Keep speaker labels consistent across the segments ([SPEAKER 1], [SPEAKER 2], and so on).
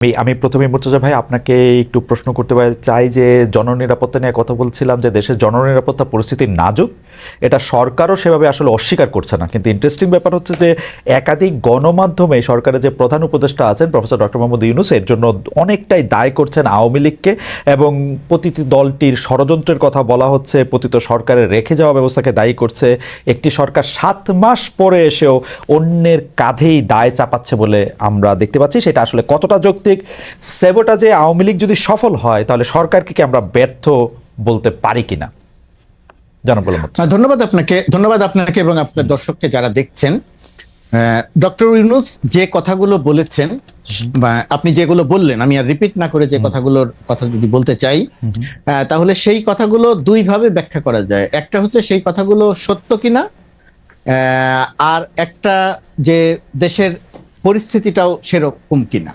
[SPEAKER 1] আমি প্রথমে মুর্তজা ভাই আপনাকে একটু প্রশ্ন করতে চাই যে জননিরাপত্তা নিয়ে কথা বলছিলাম যে দেশের জননিরাপত্তা পরিস্থিতি নাজুক, এটা সরকারও সেভাবে আসলে অস্বীকার করছে না। কিন্তু ইন্টারেস্টিং ব্যাপার হচ্ছে যে একাধিক গণমাধ্যমে সরকারের যে প্রধান উপদেষ্টা আছেন প্রফেসর ডক্টর মোহাম্মদ ইউনূস এর জন্য অনেকটাই দায় করছেন আওয়ামী লীগকে, এবং প্রতিটি দলটির ষড়যন্ত্রের কথা বলা হচ্ছে, প্রতিটি সরকারের রেখে যাওয়া ব্যবস্থাকে দায়ী করছে। একটি সরকার 7 মাস পরে এসেও অন্যের কাঁধেই দায় চাপাচ্ছে বলে আমরা দেখতে পাচ্ছি। সেটা আসলে কতটা যৌক্তিক? সেবোটাজে আওয়ামী লীগ যদি সফল হয় তাহলে সরকারকে কি আমরা ব্যর্থ বলতে পারি কিনা? জনাব গোলাম মোর্তজা।
[SPEAKER 2] ধন্যবাদ আপনাকে এবং আপনার দর্শককে যারা দেখছেন। ডক্টর ইউনূস যে কথাগুলো বলেছেন বা আপনি যেগুলো বললেন, আমি আর রিপিট না করে যে কথাগুলোর কথা যদি বলতে চাই, তাহলে সেই কথাগুলো দুই ভাবে ব্যাখ্যা করা যায়। একটা হচ্ছে সেই কথাগুলো সত্য কিনা, আর একটা যে দেশের পরিস্থিতিটাও সেরকম কিনা।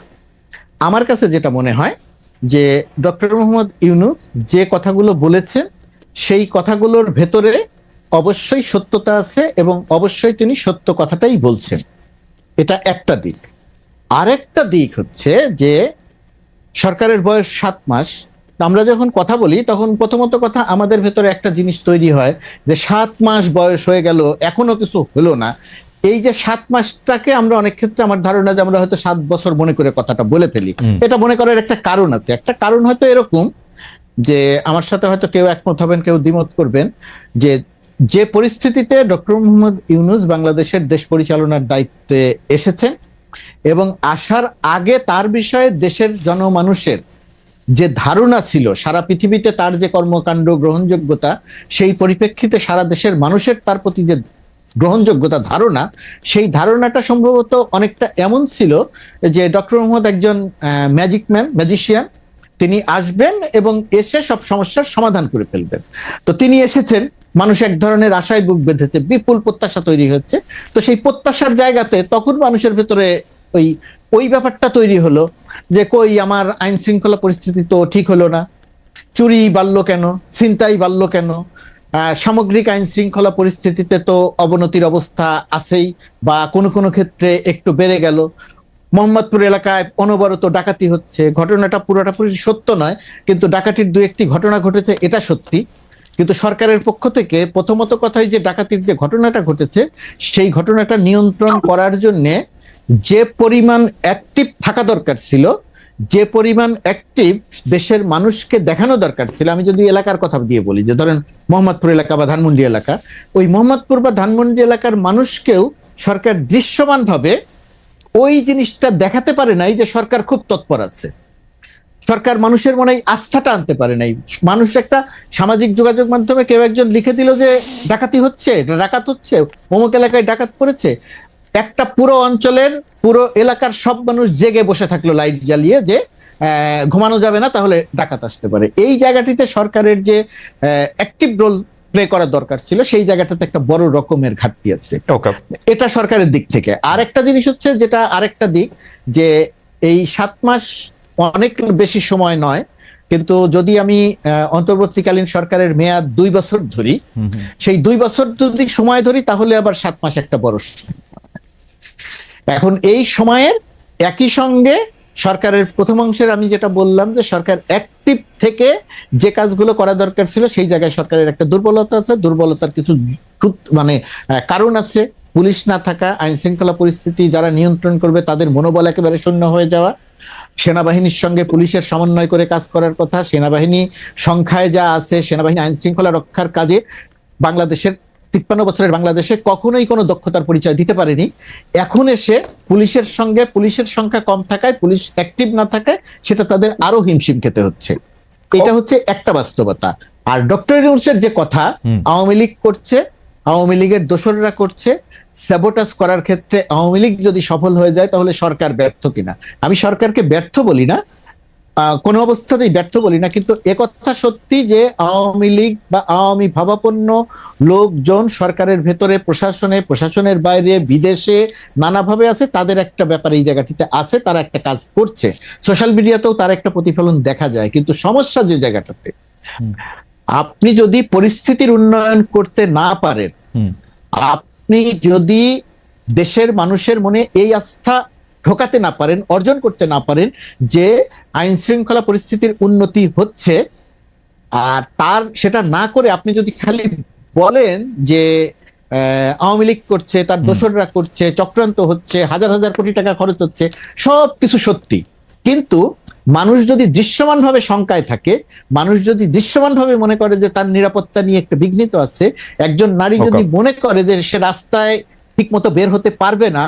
[SPEAKER 2] আমার কাছে যেটা মনে হয় যে ডক্টর মোহাম্মদ ইউনূস যে কথাগুলো বলেছেন সেই কথাগুলোর ভেতরে অবশ্যই সত্যতা আছে এবং অবশ্যই তিনি সত্য কথাটাই বলছেন। এটা একটা দিক। আরেকটা দিক হচ্ছে যে সরকারের বয়স 7 মাস। আমরা যখন কথা বলি তখন প্রথমত কথা আমাদের ভেতরে একটা জিনিস তৈরি হয় যে 7 মাস বয়স হয়ে গেল এখনো কিছু হলো না। এই যে 7 মাসটাকে আমরা অনেক ক্ষেত্রে আমার ধারণা যে আমরা হয়তো 7 বছর মনে করে কথাটা বলে ফেলি। এটা মনে করার একটা কারণ আছে। একটা কারণ হয়তো এরকম যে আমার সাথে হয়তো কেউ একমত হবেন, কেউ দ্বিমত করবেন, যে যে পরিস্থিতিতে ডক্টর মোহাম্মদ ইউনূস বাংলাদেশের দেশ পরিচালনার দায়িত্বে এসেছেন এবং আসার আগে তার বিষয়ে দেশের জনমানুষের যে ধারণা ছিল, সারা পৃথিবীতে তার যে কর্মকাণ্ড গ্রহণযোগ্যতা, সেই পরিপ্রেক্ষিতে সারা দেশের মানুষের তার প্রতি যে গ্রহণযোগ্যতা ধারণা, সেই ধারণাটা সম্ভবত অনেকটা এমন ছিল যে ডক্টর মোহাম্মদ একজন ম্যাজিশিয়ান। তিনি আসবেন এবং এসে সব সমস্যার সমাধান করে ফেলবেন। তো তিনি এসেছেন, মানুষ এক ধরনের আশায় বুক বেঁধেছে, বিপুল প্রত্যাশা তৈরি হচ্ছে। তো সেই প্রত্যাশার জায়গাতে তখন মানুষের ভেতরে ওই ওই ব্যাপারটা তৈরি হলো যে কই আমার আইন শৃঙ্খলা পরিস্থিতি তো ঠিক হলো না, চুরি বাড়লো কেন, ছিনতাই বাড়লো কেন, সামগ্রিক আইন শৃঙ্খলা পরিস্থিতিতে তো অবনতির অবস্থা আছেই বা কোনো কোনো ক্ষেত্রে একটু বেড়ে গেল। মোহাম্মদপুর এলাকায় অনবরত ডাকাতি হচ্ছে, ঘটনাটা পুরোটা সত্য নয় কিন্তু ডাকাতির 2-1টি ঘটনা ঘটেছে এটা সত্যি। কিন্তু সরকারের পক্ষ থেকে প্রথমত কথাই যে ডাকাতির যে ঘটনাটা ঘটেছে সেই ঘটনাটা নিয়ন্ত্রণ করার জন্য যে পরিমাণ অ্যাক্টিভ থাকা দরকার ছিল, যে পরিমাণ অ্যাক্টিভ দেশের মানুষকে দেখানো দরকার ছিল। আমি যদি এলাকার কথা দিয়ে বলি, যে ধরেন মোহাম্মদপুর এলাকা বা ধানমন্ডি এলাকা, ওই মোহাম্মদপুর বা ধানমন্ডি এলাকার মানুষকেও সরকার দৃশ্যমানভাবে ওই জিনিসটা দেখাতে পারে নাই যে সরকার খুব তৎপর আছে। সরকার মানুষের মনে আস্থাটা আনতে পারে নাই। মানুষ একটা সামাজিক যোগাযোগ মাধ্যমে কেউ একজন লিখে দিল যে ডাকাতি হচ্ছে, ডাকাত হচ্ছে, অমুক এলাকায় ডাকাত পড়েছে, একটা পুরো অঞ্চলের পুরো এলাকার সব মানুষ জেগে বসে থাকলো লাইট জ্বালিয়ে যে ঘুমানো যাবে না, তাহলে ডাকাত আসতে পারে। এই জায়গাটিতে সরকারের যে অ্যাক্টিভ রোল প্লে করার দরকার ছিল সেই জায়গাটাতে একটা বড় রকমের ঘাটতি আছে। এটা সরকারের দিক থেকে। আরেকটা জিনিস হচ্ছে, যেটা আরেকটা দিক, যে এই 7 মাস অনেক বেশি সময় নয়, কিন্তু যদি আমি অন্তর্বর্তীকালীন সরকারের মেয়াদ 2 বছর ধরি, সেই 2 বছর যদি সময় ধরি তাহলে আবার 7 মাস একটা বড় সময়। এখন এই সময়ের একই সঙ্গে সরকারের প্রথম অংশের আমি যেটা বললাম যে সরকার অ্যাক্টিভ থেকে যে কাজগুলো করা দরকার ছিল সেই জায়গায় সরকারের একটা দুর্বলতা আছে। দুর্বলতার কিছু কারণ আছে। পুলিশ না থাকা, আইন শৃঙ্খলা পরিস্থিতি যারা নিয়ন্ত্রণ করবে তাদের মনোবল একেবারে শূন্য হয়ে যাওয়া, সেনাবাহিনীর সঙ্গে পুলিশের সমন্বয় করে কাজ করার কথা, সেনাবাহিনী সংখ্যায় যা আছে, সেনাবাহিনী আইন শৃঙ্খলা রক্ষার কাজে বাংলাদেশের 53 বছরের বাংলাদেশে কখনোই কোনো দক্ষতার পরিচয় দিতে পারেনি। এখন এসে পুলিশের সঙ্গে পুলিশের সংখ্যা কম থাকায়, পুলিশ অ্যাক্টিভ না থাকায় সেটা তাদের আরো হিমশিম খেতে হচ্ছে। এটা হচ্ছে একটা বাস্তবতা। আর ডক্টর ইউনূসের যে কথা আওয়ামী লীগ করছে, আওয়ামী লীগের দোসররা করছে, স্যাবোটাজ করার ক্ষেত্রে আওয়ামী লীগ যদি সফল হয়ে যায় তাহলে সরকার ব্যর্থ কিনা। আমি সরকারকে ব্যর্থ বলি না, কোনো অবস্থাতেই ব্যর্থ বলি না, কিন্তু একথা সত্যি যে আওয়ামী লীগ বা আওয়ামী ভাবাপন্ন লোকজন সরকারের ভেতরে, প্রশাসনের বাইরে, বিদেশে নানাভাবে আছে। তাদের একটা ব্যাপার এই জায়গাটিতে আছে, তারা একটা কাজ করছে, সোশ্যাল মিডিয়াতেও তার একটা প্রতিফলন দেখা যায়। কিন্তু সমস্যা যে জায়গাটাতে, আপনি যদি পরিস্থিতির উন্নয়ন করতে না পারেন, আপনি যদি দেশের মানুষের মনে এই আস্থা ঢোকাতে না পারেন, অর্জন করতে না পারেন যে আইন শৃঙ্খলা পরিস্থিতির উন্নতি হচ্ছে, আর তার সেটা না করে আপনি যদি খালি বলেন যে আওয়ামী লীগ করছে, তার দোসররা করছে, চক্রান্ত হচ্ছে, হাজার হাজার কোটি টাকা খরচ হচ্ছে, সব কিছু সত্যি, কিন্তু মানুষ যদি দৃশ্যমানভাবে শঙ্কায় থাকে, মানুষ যদি দৃশ্যমানভাবে মনে করে যে তার নিরাপত্তা নিয়ে একটা বিঘ্নিত আছে, একজন নারী যদি মনে করে যে সে রাস্তায় ঠিক মতো বের হতে পারবে না,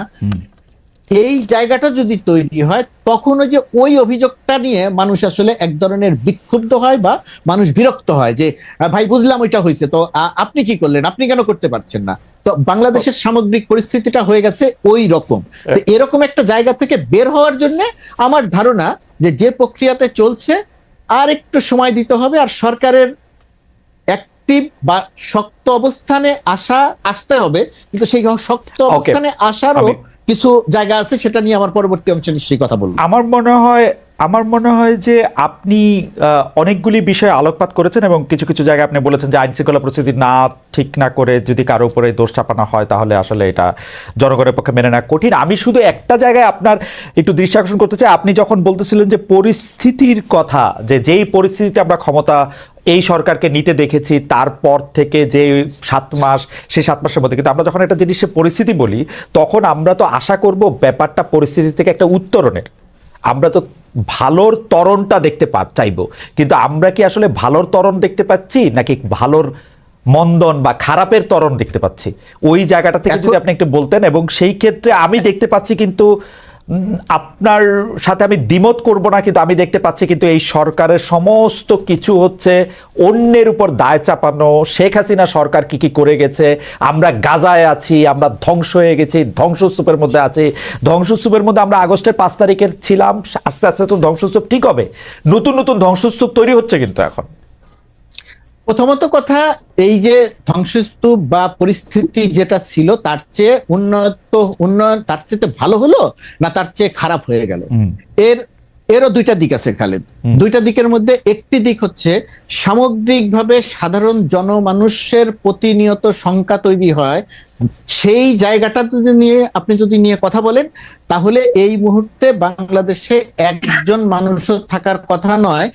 [SPEAKER 2] এই জায়গাটা যদি তৈরি হয়, তখন ওই যে ওই অভিযোগটা নিয়ে মানুষ আসলে এক ধরনের বিক্ষুব্ধ হয় বা মানুষ বিরক্ত হয় যে ভাই বুঝলাম ওইটা হয়েছে, তো আপনি কি করলেন, আপনি কেন করতে পারছেন না। তো বাংলাদেশের সামগ্রিক পরিস্থিতিটা হয়ে গেছে ওই রকম। তো এরকম একটা জায়গা থেকে বের হওয়ার জন্য আমার ধারণা যে প্রক্রিয়াতে চলছে আর একটু সময় দিতে হবে, আর সরকারের অ্যাক্টিভ বা শক্ত অবস্থানে আসতে হবে, কিন্তু সেই শক্ত অবস্থানে আসারও কিছু জায়গা আছে, সেটা নিয়ে আমার পরবর্তী অংশে নিশ্চয়ই কথা বলবো।
[SPEAKER 1] আমার মনে হয় যে আপনি অনেকগুলি বিষয়ে আলোকপাত করেছেন এবং কিছু কিছু জায়গায় আপনি বলেছেন যে আইন শৃঙ্খলা পরিস্থিতি ঠিক না করে যদি কারো উপরে দোষ চাপানো হয় তাহলে আসলে এটা জনগণের পক্ষে মেনে নেওয়া কঠিন। আমি শুধু একটা জায়গায় আপনার একটু দৃষ্টি আকর্ষণ করতে চাই। আপনি যখন বলতেছিলেন যে পরিস্থিতির কথা, যেই পরিস্থিতিতে আমরা ক্ষমতা এই সরকারকে নিতে দেখেছি, তারপর থেকে যে 7 মাস, সেই 7 মাসের মধ্যে, কিন্তু আমরা যখন একটা জিনিসের পরিস্থিতি বলি তখন আমরা তো আশা করব ব্যাপারটা পরিস্থিতি থেকে একটা উত্তরণের, আমরা তো ভালোর ত্বরণটা দেখতে চাইবো, কিন্তু আমরা কি আসলে ভালোর ত্বরণ দেখতে পাচ্ছি নাকি ভালোর মন্দন বা খারাপের ত্বরণ দেখতে পাচ্ছি? ওই জায়গাটা থেকে যদি আপনি একটু বলতেন। এবং সেই ক্ষেত্রে আমি দেখতে পাচ্ছি, কিন্তু আপনার সাথে আমি দ্বিমত করব না, কিন্তু আমি দেখতে পাচ্ছি কিন্তু এই সরকারের সমস্ত কিছু হচ্ছে অন্যের উপর দায় চাপানো। শেখ হাসিনা সরকার কি কি করে গেছে, আমরা গাজায় আছি, আমরা ধ্বংস হয়ে গেছি, ধ্বংসস্তূপের মধ্যে আছি। ধ্বংসস্তূপের মধ্যে আমরা আগস্টের 5 তারিখের ছিলাম, আস্তে আস্তে তো ধ্বংসস্তূপ ঠিক হবে, নতুন নতুন ধ্বংসস্তূপ তৈরি হচ্ছে। কিন্তু এখন
[SPEAKER 2] প্রথমত কথা, এই যে ধ্বংসস্তূপ বা পরিস্থিতি যেটা ছিল তার চেয়ে উন্নয়ন তার চেয়ে ভালো হলো না তার চেয়ে খারাপ হয়ে গেল, এরও দুইটা দিক আছে খালেদ। দুইটা দিকের মধ্যে একটি দিক হচ্ছে সামগ্রিকভাবে সাধারণ জনমানুষের প্রতিনিয়ত শঙ্কা তৈরি হয়, সেই জায়গাটা আপনি যদি নিয়ে কথা বলেন, তাহলে এই মুহূর্তে বাংলাদেশে একজন মানুষও থাকার কথা নয়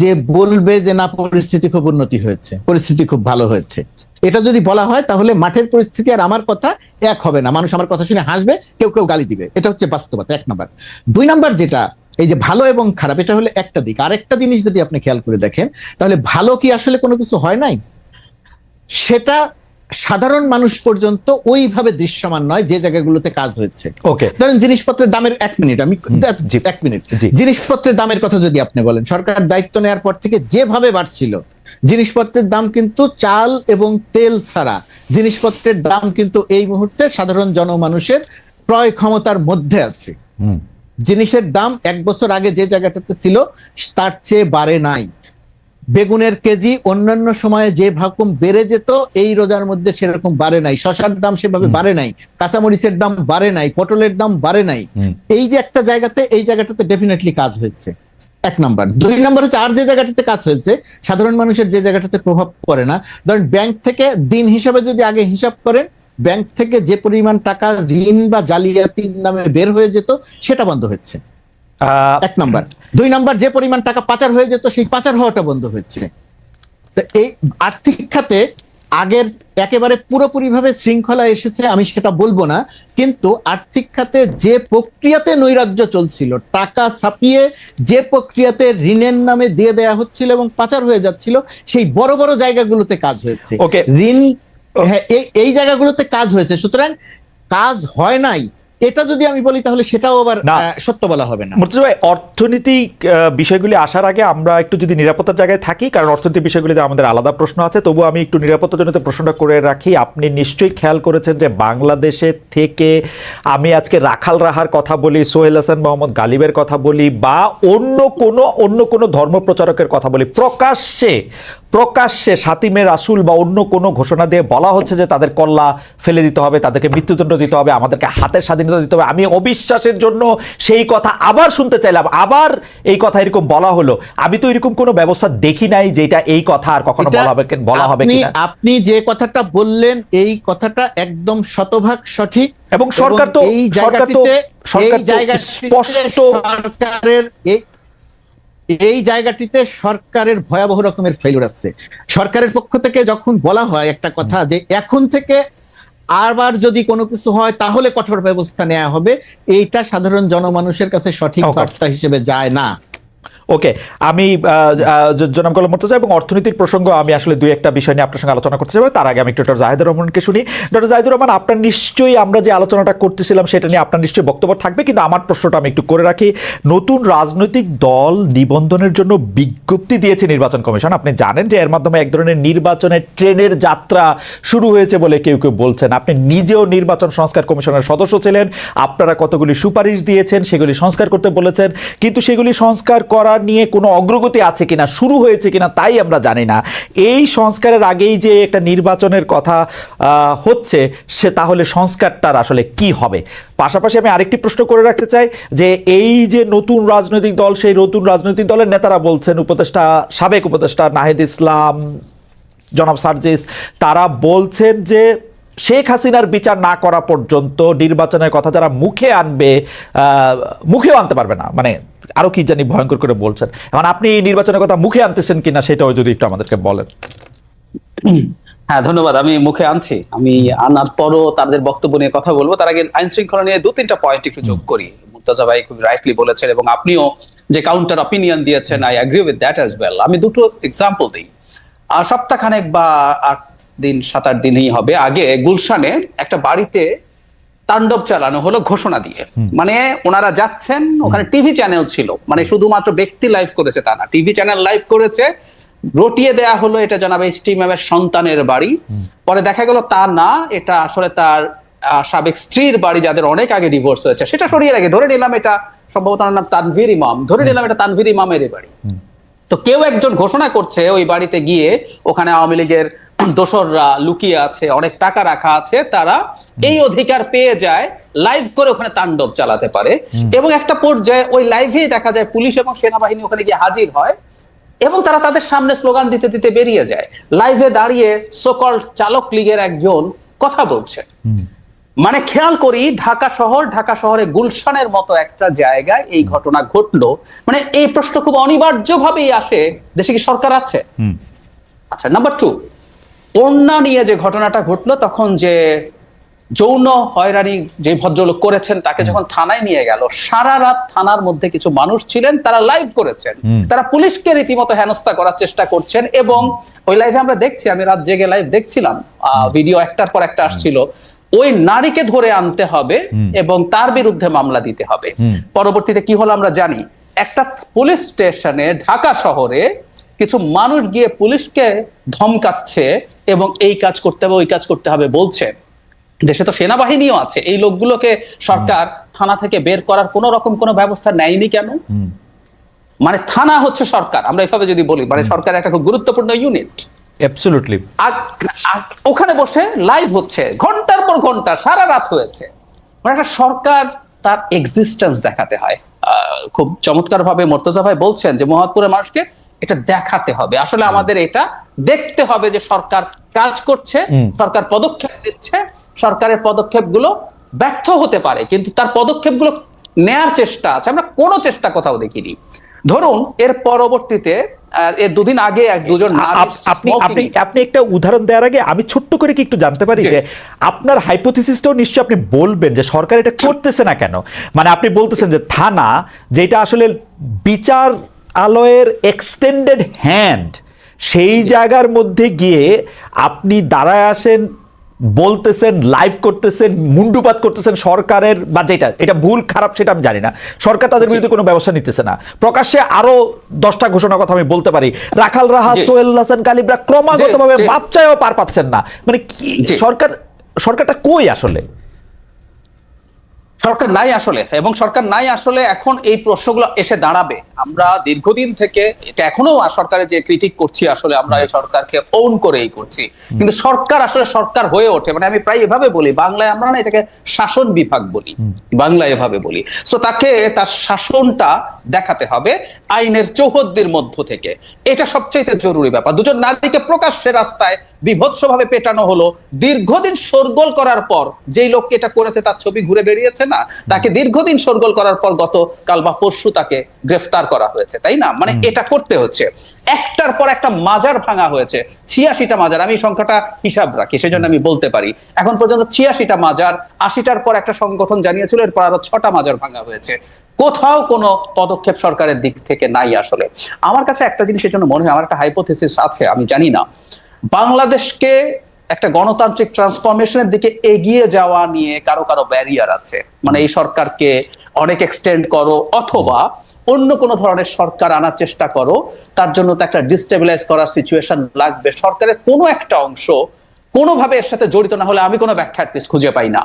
[SPEAKER 2] যে বলবে যে না পরিস্থিতি খুব উন্নতি হয়েছে, পরিস্থিতি খুব ভালো হয়েছে। এটা যদি বলা হয় তাহলে মাঠের পরিস্থিতি আর আমার কথা এক হবে না, মানুষ আমার কথা শুনে হাসবে, কেউ কেউ গালি দিবে। এটা হচ্ছে বাস্তবতা, 1 নাম্বার। 2 নাম্বার যেটা, এই যে ভালো এবং খারাপ, এটা হলো একটা দিক। আরেকটা জিনিস যদি আপনি খেয়াল করে দেখেন, তাহলে ভালো কি আসলে কোনো কিছু হয় নাই, সেটা সাধারণ মানুষ পর্যন্ত ওইভাবে দৃশ্যমান নয় যে জায়গাগুলোতে কাজ হয়েছে। ধরেন জিনিসপত্রের দামের, 1 মিনিট, জিনিসপত্রের দামের কথা যদি আপনি বলেন, সরকার দায়িত্ব নেওয়ার পর থেকে যেভাবে বাড়ছিল জিনিসপত্রের দাম, কিন্তু চাল এবং তেল ছাড়া জিনিসপত্রের দাম কিন্তু এই মুহূর্তে সাধারণ জনমানুষের ক্রয় ক্ষমতার মধ্যে আছে। জিনিসের দাম 1 বছর আগে যে জায়গাটাতে ছিল তার চেয়ে বাড়ে নাই। বেগুনের কেজি অন্যান্য সময়ে যে ভাকুম বেড়ে যেত, এই রোজার মধ্যে সেরকম বাড়ে নাই। শসার দাম সেভাবে বাড়ে নাই, কাঁচামরিচের দাম বাড়ে নাই, পটলের দাম বাড়ে নাই। এই যে একটা জায়গাতে, এই জায়গাটাতে ডেফিনেটলি কাজ হয়েছে, 1 নাম্বার। 2 নাম্বার হচ্ছে আর যে জায়গাটাতে কাজ হয়েছে সাধারণ মানুষের যে জায়গাটাতে প্রভাব পড়ে না। ধরেন ব্যাংক থেকে দিন হিসাবে যদি আগে হিসাব করেন, ব্যাংক থেকে যে পরিমাণ টাকা ঋণ বা জালিয়াতির নামে বের হয়ে যেত সেটা বন্ধ হচ্ছে, 1 নাম্বার। 2 নাম্বার, যে পরিমাণ টাকা পাচার হয়ে যেত সেই পাচার হওয়াটা বন্ধ হচ্ছে। এই আর্থিক খাতে আগের একেবারে পুরোপুরিভাবে শৃঙ্খলা এসেছে আমি সেটা বলবো না, কিন্তু আর্থিক খাতে যে প্রক্রিয়াতে নৈরাজ্য চলছিল, টাকা ছাপিয়ে যে প্রক্রিয়াতে ঋণের নামে দিয়ে দেয়া হচ্ছিল এবং পাচার হয়ে যাচ্ছিল, সেই বড় বড় জায়গাগুলোতে কাজ হয়েছে। ঋণ, হ্যাঁ, এই জায়গাগুলোতে কাজ হয়েছে। সুতরাং কাজ হয় নাই এটা যদি আমি বলি তাহলে সেটাও আবার সত্য বলা হবে না।
[SPEAKER 1] মুর্তজা ভাই, অর্থনৈতিক বিষয়গুলি আসার আগে আমরা একটু যদি নিরাপত্তার জায়গায় থাকি, কারণ অর্থনৈতিক বিষয়গুলিতে আমাদের আলাদা প্রশ্ন আছে, তবু আমি একটু নিরাপত্তাজনিত প্রশ্নটা করে রাখি। আপনি নিশ্চয়ই খেয়াল করেছেন যে বাংলাদেশে থেকে আমি আজকে রাখাল রাহার কথা বলি, সোহেল হাসান মোহাম্মদ গালিবের কথা বলি, বা অন্য কোনো ধর্ম প্রচারকের কথা বলি, প্রকাশ্যে সাতিমে রাসূল বা অন্য কোনো ঘোষণা দিয়ে বলা হচ্ছে যে তাদের কল্লা ফেলে দিতে হবে, তাদেরকে মৃত্যুদণ্ড দিতে হবে, আমাদেরকে হাতের স্বাধীন স্বাধীনতা দিতে হবে, আমি অবিশ্বাসের জন্য সেই কথা আবার শুনতে চাইলাম, আবার এই কথা এরকম বলা হলো। আমি তো এরকম কোনো ব্যবস্থা দেখি নাই যেটা এই কথা আর কখনো বলা হবে কিনা।
[SPEAKER 2] আপনি যে কথাটা বললেন এই কথাটা একদম শতভাগ সঠিক,
[SPEAKER 1] এবং সরকার তো
[SPEAKER 2] এই জায়গাটিতে সরকারের ভয়াবহ রকমের ফেলিউর আছে। সরকারের পক্ষ থেকে যখন বলা হয় একটা কথা যে এখন থেকে আবার যদি কোনো কিছু হয় তাহলে কঠোর ব্যবস্থা নেওয়া হবে, এইটা সাধারণ জনমানুষের কাছে সঠিক বার্তা হিসেবে যায় না।
[SPEAKER 1] ওকে, আমি জনাব গোলাম মুর্তজা এবং অর্থনীতির প্রসঙ্গ আমি আসলে দুই একটা বিষয় নিয়ে আপনার সঙ্গে আলোচনা করতে চাই। তার আগে আমি একটু ডক্টর জাহিদুর রহমানকে শুনি। ডক্টর জাহিদুর রহমান, আপনার নিশ্চয়ই আমরা যে আলোচনাটা করতেছিলাম সেটা নিয়ে আপনার নিশ্চয়ই বক্তব্য থাকবে, কিন্তু আমার প্রশ্নটা আমি একটু করে রাখি। নতুন রাজনৈতিক দল নিবন্ধনের জন্য বিজ্ঞপ্তি দিয়েছে নির্বাচন কমিশন। আপনি জানেন যে এর মাধ্যমে এক ধরনের নির্বাচনের ট্রেনের যাত্রা শুরু হয়েছে বলে কেউ কেউ বলছেন। আপনি নিজেও নির্বাচন সংস্কার কমিশনের সদস্য ছিলেন, আপনারা কতগুলি সুপারিশ দিয়েছেন, সেগুলি সংস্কার করতে বলেছেন, কিন্তু সেগুলি সংস্কার করার নিয়ে কোনো অগ্রগতি আছে কিনা, শুরু হয়েছে কিনা তাই আমরা জানি না। এই সংস্কারের আগেই যে একটা নির্বাচনের কথা হচ্ছে, সে তাহলে সংস্কারটার আসলে কি হবে? পাশাপাশি আমি আরেকটি প্রশ্ন করে রাখতে চাই যে এই যে নতুন রাজনৈতিক দল, সেই নতুন রাজনৈতিক দলের নেতারা বলছেন, সাবেক উপদেষ্টা নাহিদ ইসলাম, জনাব সার্জিস, তারা বলছেন যে শেখ হাসিনার বিচার না করা পর্যন্ত নির্বাচনের কথা যারা মুখে আনবে, মুখেও আনতে পারবে না, মানে আরো কি জানি ভয়ঙ্কর করে বলছেন। এখন আপনি নির্বাচনের কথা মুখে আনতেছেন কিনা সেটাও যদি একটু আমাদেরকে বলেন।
[SPEAKER 3] হ্যাঁ, ধন্যবাদ। আমি মুখে আনছি, আমি আনার পরও তাদের বক্তব্য নিয়ে কথা বলবো। তার আগে আইন শৃঙ্খলা নিয়ে দু তিনটা পয়েন্ট একটু যোগ করি। মুর্তজা ভাই খুব রাইটলি বলেছেন এবং আপনিও যে কাউন্টার অপিনিয়ন দিয়েছেন, I agree with that as well. আমি দুটো এক্সাম্পল দিই। সপ্তাহখানেক বা 7-8 দিনই হবে আগে গুলশানে একটা বাড়িতে তাণ্ডব চালানো হলো ঘোষণা দিয়ে। মানে ওনারা যাচ্ছেন, ওখানে টিভি চ্যানেল ছিল, মানে শুধুমাত্র ব্যক্তি লাইভ করেছে তা না, টিভি চ্যানেল লাইভ করেছে। রটিয়ে দেয়া হলো এটা জনাব এইচটি ম্যামের সন্তানের বাড়ি। পরে দেখা গেল তা না, এটা আসলে তার সাবেক স্ত্রীর বাড়ি, যাদের অনেক আগে ডিভোর্স হয়েছে। সেটা সরিয়ে রাখে, ধরে নিলাম এটা সম্ভবত নাম তানভীর ইমাম, ধরে নিলাম এটা তানভীর ইমামের বাড়ি। তো কেউ একজন ঘোষণা করছে ওই বাড়িতে গিয়ে, ওখানে আওয়ামী লীগের দোসররা লুকিয়ে আছে, অনেক টাকা রাখা আছে, তারা এই অধিকার পেয়ে যায় লাইভ করে ওখানে তাণ্ডব চালাতে পারে। এবং একটা পর্যায়ে ওই লাইভেই দেখা যায় পুলিশ এবং সেনাবাহিনী ওখানে গিয়ে হাজির হয় এবং তারা তাদের সামনে স্লোগান দিতে দিতে বেরিয়ে যায়। লাইভে দাঁড়িয়ে সোকল্ড চালক লীগের একজন কথা বলছে। মানে খেয়াল করি, ঢাকা শহরে গুলশানের মতো একটা জায়গায় এই ঘটনা ঘটলো। মানে এই প্রশ্ন খুব অনিবার্যভাবেই আসে, দেশে কি সরকার আছে? আচ্ছা, নাম্বার 2, ওড়না নিয়ে যে ঘটনাটা ঘটলো, তখন যে যৌন হয়রানি যে ভদ্রলোক করেছেন তাকে যখন থানায় নিয়ে গেল, সারা রাত থানার মধ্যে কিছু মানুষ ছিলেন, তারা লাইভ করেছেন, তারা পুলিশকে রীতিমতো হেনস্থা করার চেষ্টা করছেন। এবং ওই লাইভে আমরা দেখছি, আমি রাত জেগে লাইভ দেখছিলাম, ভিডিও একটার পর একটা আসছিল। ওই নারীকে ধরে আনতে হবে এবং তার বিরুদ্ধে মামলা দিতে হবে। পরবর্তীতে কি হলো আমরা জানি, একটা পুলিশ স্টেশনে ঢাকা শহরে কিছু মানুষ গিয়ে পুলিশকে ধমকাচ্ছে এবং এই কাজ করতে হবে, ওই কাজ করতে হবে বলছে। দেশে তো সেনাবাহিনীও আছে, এই লোকগুলোকে সরকার থানা থেকে বের করার কোন রকম কোনো ব্যবস্থা নেয়নি কেন? মানে থানা হচ্ছে সরকার, আমরা এভাবে যদি বলি, মানে সরকার একটা খুব গুরুত্বপূর্ণ ইউনিট।
[SPEAKER 1] অ্যাবসলিউটলি।
[SPEAKER 3] আর ওখানে বসে লাইভ হচ্ছে ঘন্টার পর ঘন্টা, সারা রাত হয়েছে। মানে একটা সরকার তার এক্সিস্টেন্স দেখাতে হয়। খুব চমৎকার ভাবে মুর্তজা ভাই বলছেন যে মোহাম্মদপুরের মানুষকে এটা দেখাতে হবে। আসলে আমাদের এটা দেখতে হবে যে সরকার কাজ করছে, সরকার পদক্ষেপ দিচ্ছে। সরকারের পদক্ষেপগুলো ব্যর্থ হতে পারে, কিন্তু তার পদক্ষেপগুলো নেয়ার চেষ্টা আছে। আমরা কোনো চেষ্টা কোথাও দেখিনি। ধরুন এর পরবর্তীতে, এর দুদিন আগে দুজন
[SPEAKER 1] আপনি একটা উদাহরণ দেওয়ার আগে আমি ছোট্ট করে কি একটু জানতে পারি যে আপনার হাইপোথিসিসটাও নিশ্চয়ই আপনি বলবেন যে সরকার এটা করতেছে না কেন? মানে আপনি বলতেছেন যে থানা, যেটা আসলে বিচার আলয়ের এক্সটেন্ডেড হ্যান্ড, সেই জায়গার মধ্যে গিয়ে আপনি দাঁড়ায় আসেন, বলতেছেন, লাইভ করতেছেন, মুন্ডুপাত করতেছেন সরকারের, বা যেটা এটা ভুল খারাপ সেটা আমি জানি না, সরকার তাদের বিরুদ্ধে কোনো ব্যবস্থা নিতেছে না। প্রকাশ্যে আরো 10টা ঘোষণার কথা আমি বলতে পারি। রাখাল রাহা, সোহেল হাসান কালিবরা ক্রমাগতভাবে মাপ চাইও পার পাচ্ছেন না। মানে কি সরকারটা কই আসলে?
[SPEAKER 3] সরকার নাই আসলে, এবং সরকার নাই আসলে এখন এই প্রশ্নগুলো এসে দাঁড়াবে। আমরা দীর্ঘদিন থেকে এটা এখনো সরকারের যে ক্রিটিক করছি, আসলে আমরা এই সরকারকে ওন করেই করছি, কিন্তু সরকার আসলে সরকার হয়ে ওঠে, মানে আমি প্রায় এভাবে বলি, বাংলায় আমরা না এটাকে শাসন বিভাগ বলি, বাংলায় এভাবে বলি। সো তাকে তার শাসনটা দেখাতে হবে আইনের চৌহদ্দির মধ্য থেকে, এটা সবচেয়ে জরুরি ব্যাপার। দুজন নারীকে প্রকাশ্যে রাস্তায় বিভৎসভাবে পেটানো হলো, দীর্ঘদিন শোরগোল করার পর, যেই লোককে এটা করেছে তার ছবি ঘুরে বেরিয়েছে না, তাকে দীর্ঘদিন শোরগোল করার পর গত কাল বা পরশু তাকে গ্রেফতার করা হয়েছে, তাই না? মানে এটা করতে হচ্ছে। একটার পর একটা মাজার ভাঙা হয়েছে, 86টা মাজার, আমি সংখ্যাটা হিসাব রাখি সেজন্য আমি বলতে পারি, এখন পর্যন্ত 86টা মাজার, 80টার পর একটা সংগঠন জানিয়েছিল, এরপর আরো 6টা মাজার ভাঙা হয়েছে। কোথাও কোনো পদক্ষেপ সরকারের দিক থেকে নাই আসলে। আমার কাছে একটা জিনিসের জন্য মনে হয়, আমার একটা হাইপোথিসিস আছে, আমি জানি না, বাংলাদেশকে একটা গণতান্ত্রিক ট্রান্সফরমেশনের দিকে এগিয়ে যাওয়া নিয়ে কারো কারো ব্যারিয়ার আছে। মানে এই সরকারকে অনেক এক্সটেন্ড করো, অথবা অন্য কোনো ধরনের সরকার আনার চেষ্টা করো, তার জন্য তো একটা ডিস্টেবিলাইজ করার সিচুয়েশন লাগবে। সরকারের কোনো একটা অংশ কোনোভাবে এর সাথে জড়িত না হলে আমি কোনো ব্যাখ্যা খুঁজে পাই না।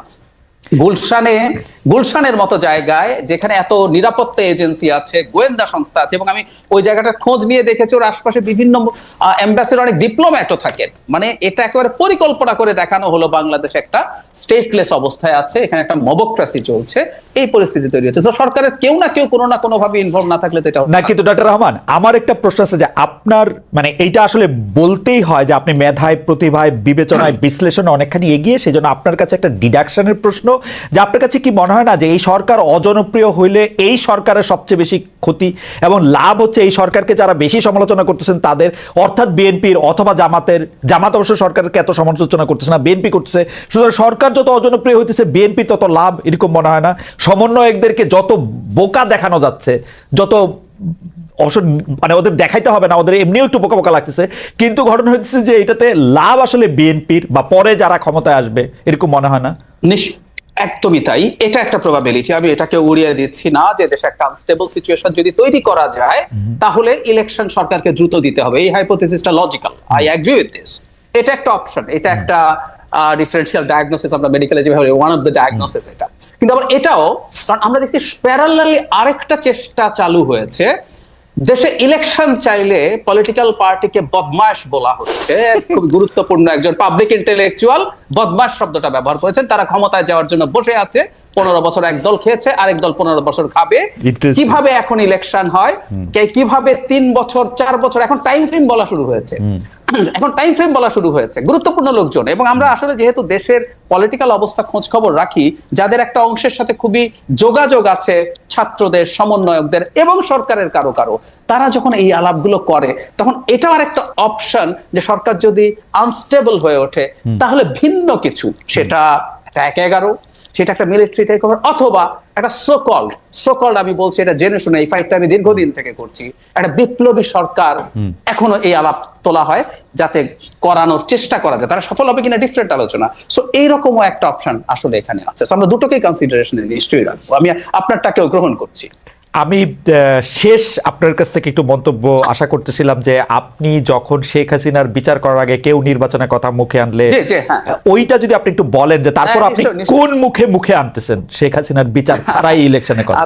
[SPEAKER 3] গুলশানের মতো জায়গায়, যেখানে এত নিরাপত্তা এজেন্সি আছে, গোয়েন্দা সংস্থা আছে, এবং আমি ওই জায়গাটার খোঁজ নিয়ে দেখেছি, ওর আশপাশে বিভিন্ন এম্বাসির অনেক ডিপ্লোম্যাটও থাকেন। মানে এটা একেবারে পরিকল্পনা করে দেখানো হলো বাংলাদেশ একটা স্টেটলেস অবস্থায় আছে, এখানে একটা মবক্রেসি চলছে, এই পরিস্থিতি তৈরি হচ্ছে। তো সরকারের কেউ না কেউ কোনো না কোনো ভাবে ইনভলভ না থাকলে তো এটা
[SPEAKER 1] না। কিন্তু ডক্টর রহমান, আমার একটা প্রশ্ন আছে যে আপনার মানে এইটা আসলে বলতেই হয় যে আপনি মেধায়, প্রতিভায়, বিবেচনায়, বিশ্লেষণে অনেকখানি এগিয়ে, সেই জন্য আপনার কাছে একটা ডিডাকশনের প্রশ্ন, যে আপনার কাছে কি মনে হয় না যে এই সরকার অজনপ্রিয় হইলে এই সরকারের সবচেয়ে বেশি ক্ষতি এবং লাভ হচ্ছে এই সরকারকে যারা বেশি সমালোচনা করতেছেন তাদের, অর্থাৎ বিএনপির অথবা জামাত অবশ্য সরকারকে এত সমালোচনা করতেছে না, বিএনপি করতেছে, সুতরাং সরকার যত অজনপ্রিয় হইতেছে বিএনপির তত লাভ, এরকম মনে হয় না? সমন্বয়কদেরকে যত বোকা দেখানো যাচ্ছে, যত মানে ওদের দেখাইতে হবে না, ওদের এমনিও একটু বোকা বোকা লাগতেছে, কিন্তু ঘটনা হচ্ছে যে এটাতে লাভ আসলে বিএনপির বা পরে যারা ক্ষমতায় আসবে, এরকম মনে হয় না?
[SPEAKER 3] একদমই তাই, এটা একটা প্রবাবিলিটি, আমি এটাকে উড়িয়ে দিচ্ছি না, যে দেশে একটা আনস্টেবল সিচুয়েশন যদি তৈরি করা যায় তাহলে ইলেকশন সরকারকে দ্রুত দিতে হবে। এই হাইপোথিসিসটা logical, I agree with this. এটা একটা অপশন, এটা একটা ডিফারেন্সিয়াল ডায়াগনোসিস, আমরা মেডিকেলে যেভাবে ওয়ান অফ দ্য ডায়াগনোসিস এটা। কিন্তু আবার এটাও, কারণ আমরা দেখি প্যারালালি আরেকটা চেষ্টা চালু হয়েছে, দেশে ইলেকশন চাইলে পলিটিক্যাল পার্টিকে বদমাশ বলা হচ্ছে। খুব গুরুত্বপূর্ণ একজন পাবলিক ইন্টেলেকচুয়াল বদমাশ শব্দটা ব্যবহার করেছেন। তারা ক্ষমতায় যাওয়ার জন্য বসে আছে, 15 বছর এক দল খেয়েছে, আরেক দল 15 বছর খাবে। কিভাবে এখন ইলেকশন হয়, কিভাবে 3 বছর 4 বছর, এখন টাইম ফ্রেম বলা শুরু হয়েছে, গুরুত্বপূর্ণ লোকজন। এবং আমরা আসলে যেহেতু দেশের পলিটিক্যাল অবস্থা খোঁজ খবর রাখি, যাদের একটা অংশের সাথে খুবই যোগাযোগ আছে, ছাত্রদের, সমন্বয়কদের এবং সরকারের কারো কারো, তারা যখন এই আলাপগুলো করে, তখন এটাও আর একটা অপশন যে সরকার যদি আনস্টেবল হয়ে ওঠে তাহলে ভিন্ন কিছু, সেটা 1-11, সেটা একটা মিলিটারি টেক ওভার, অথবা একটা সোকল্ড আমি বলছি এটা জেনে শুনে, এই ফাইটটা আমি দীর্ঘদিন থেকে করছি, একটা বিপ্লবী সরকার এখনো এই আলাপ তোলা হয় যাতে করানোর চেষ্টা করা যায়। তারা সফল হবে কিনা ডিফারেন্ট আলোচনা। সো এইরকমও একটা অপশন আসলে এখানে আছে। আমরা দুটোকেই কনসিডারেশনে নিশ্চয়ই রাখবো। আমি আপনারটাকেও গ্রহণ করছি।
[SPEAKER 1] আমি শেষ আপনার কাছ থেকে একটু মন্তব্য আশা করতেছিলাম যে আপনি যখন শেখ হাসিনার বিচার করার আগে কেউ নির্বাচনের কথা মুখে আনলে ওইটা যদি আপনি একটু বলেন, যে তারপর আপনি কোন মুখে আনতেছেন শেখ হাসিনার বিচার ছাড়াই ইলেকশনের কথা।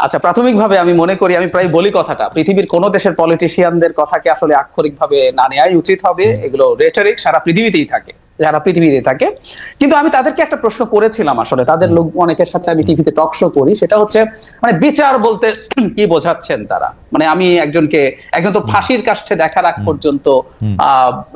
[SPEAKER 3] আচ্ছা, প্রাথমিকভাবে আমি মনে করি, আমি প্রায় বলি কথাটা, পৃথিবীর কোন দেশের পলিটিশিয়ানদের কথাকে আসলে আক্ষরিকভাবে না নেওয়াই উচিত হবে। এগুলো রেটরিক সারা পৃথিবীতেই থাকে, কিন্তু আমি তাদেরকে একটা প্রশ্ন করেছিলাম, আসলে তাদের লোক অনেকের সাথে আমি টিভিতে টক শো করি, সেটা হচ্ছে মানে বিচার বলতে কি বোঝাচ্ছেন তারা। মানে আমি একজন তো ফাঁসির কাষ্ঠে দেখার আগ পর্যন্ত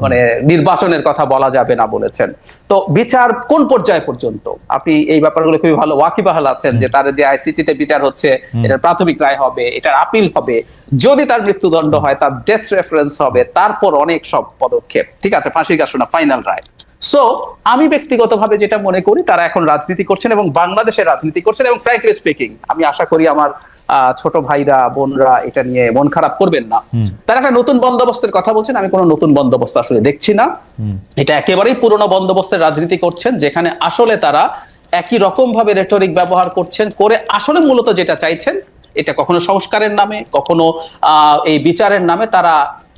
[SPEAKER 3] মানে নির্বাচনের কথা বলা যাবে না বলেছেন। তো বিচার কোন পর্যায় পর্যন্ত? আপনি এই ব্যাপারগুলো খুবই ভালো ওয়াকিবহাল আছেন, যে তার যে আইসিটিতে বিচার হচ্ছে, এটার প্রাথমিক রায় হবে, এটার আপিল হবে, যদি তার মৃত্যুদণ্ড হয় তার ডেথ রেফারেন্স হবে, তারপর অনেক সব পদক্ষেপ, ঠিক আছে, ফাঁসির কাষ্ঠ না ফাইনাল রায়। সো আমি ব্যক্তিগতভাবে যেটা মনে করি, তারা এখন রাজনীতি করছেন এবং বাংলাদেশের রাজনীতি করছেন, এবং ফ্র্যাঙ্কলি স্পিকিং আমি আশা করি আমার ছোট ভাইরা বোনরা এটা নিয়ে মন খারাপ করবেন না। তারা একটা নতুন বন্দোবস্তের কথা বলছেন, আমি কোনো নতুন বন্দোবস্ত আসলে দেখছি না। এটা একেবারেই পুরনো বন্দোবস্তের রাজনীতি করছেন, যেখানে আসলে তারা একই রকম ভাবে রেটরিক ব্যবহার করছেন, করে আসলে মূলত যেটা চাইছেন, এটা কখনো সংস্কারের নামে, কখনো এই বিচারের নামে তারা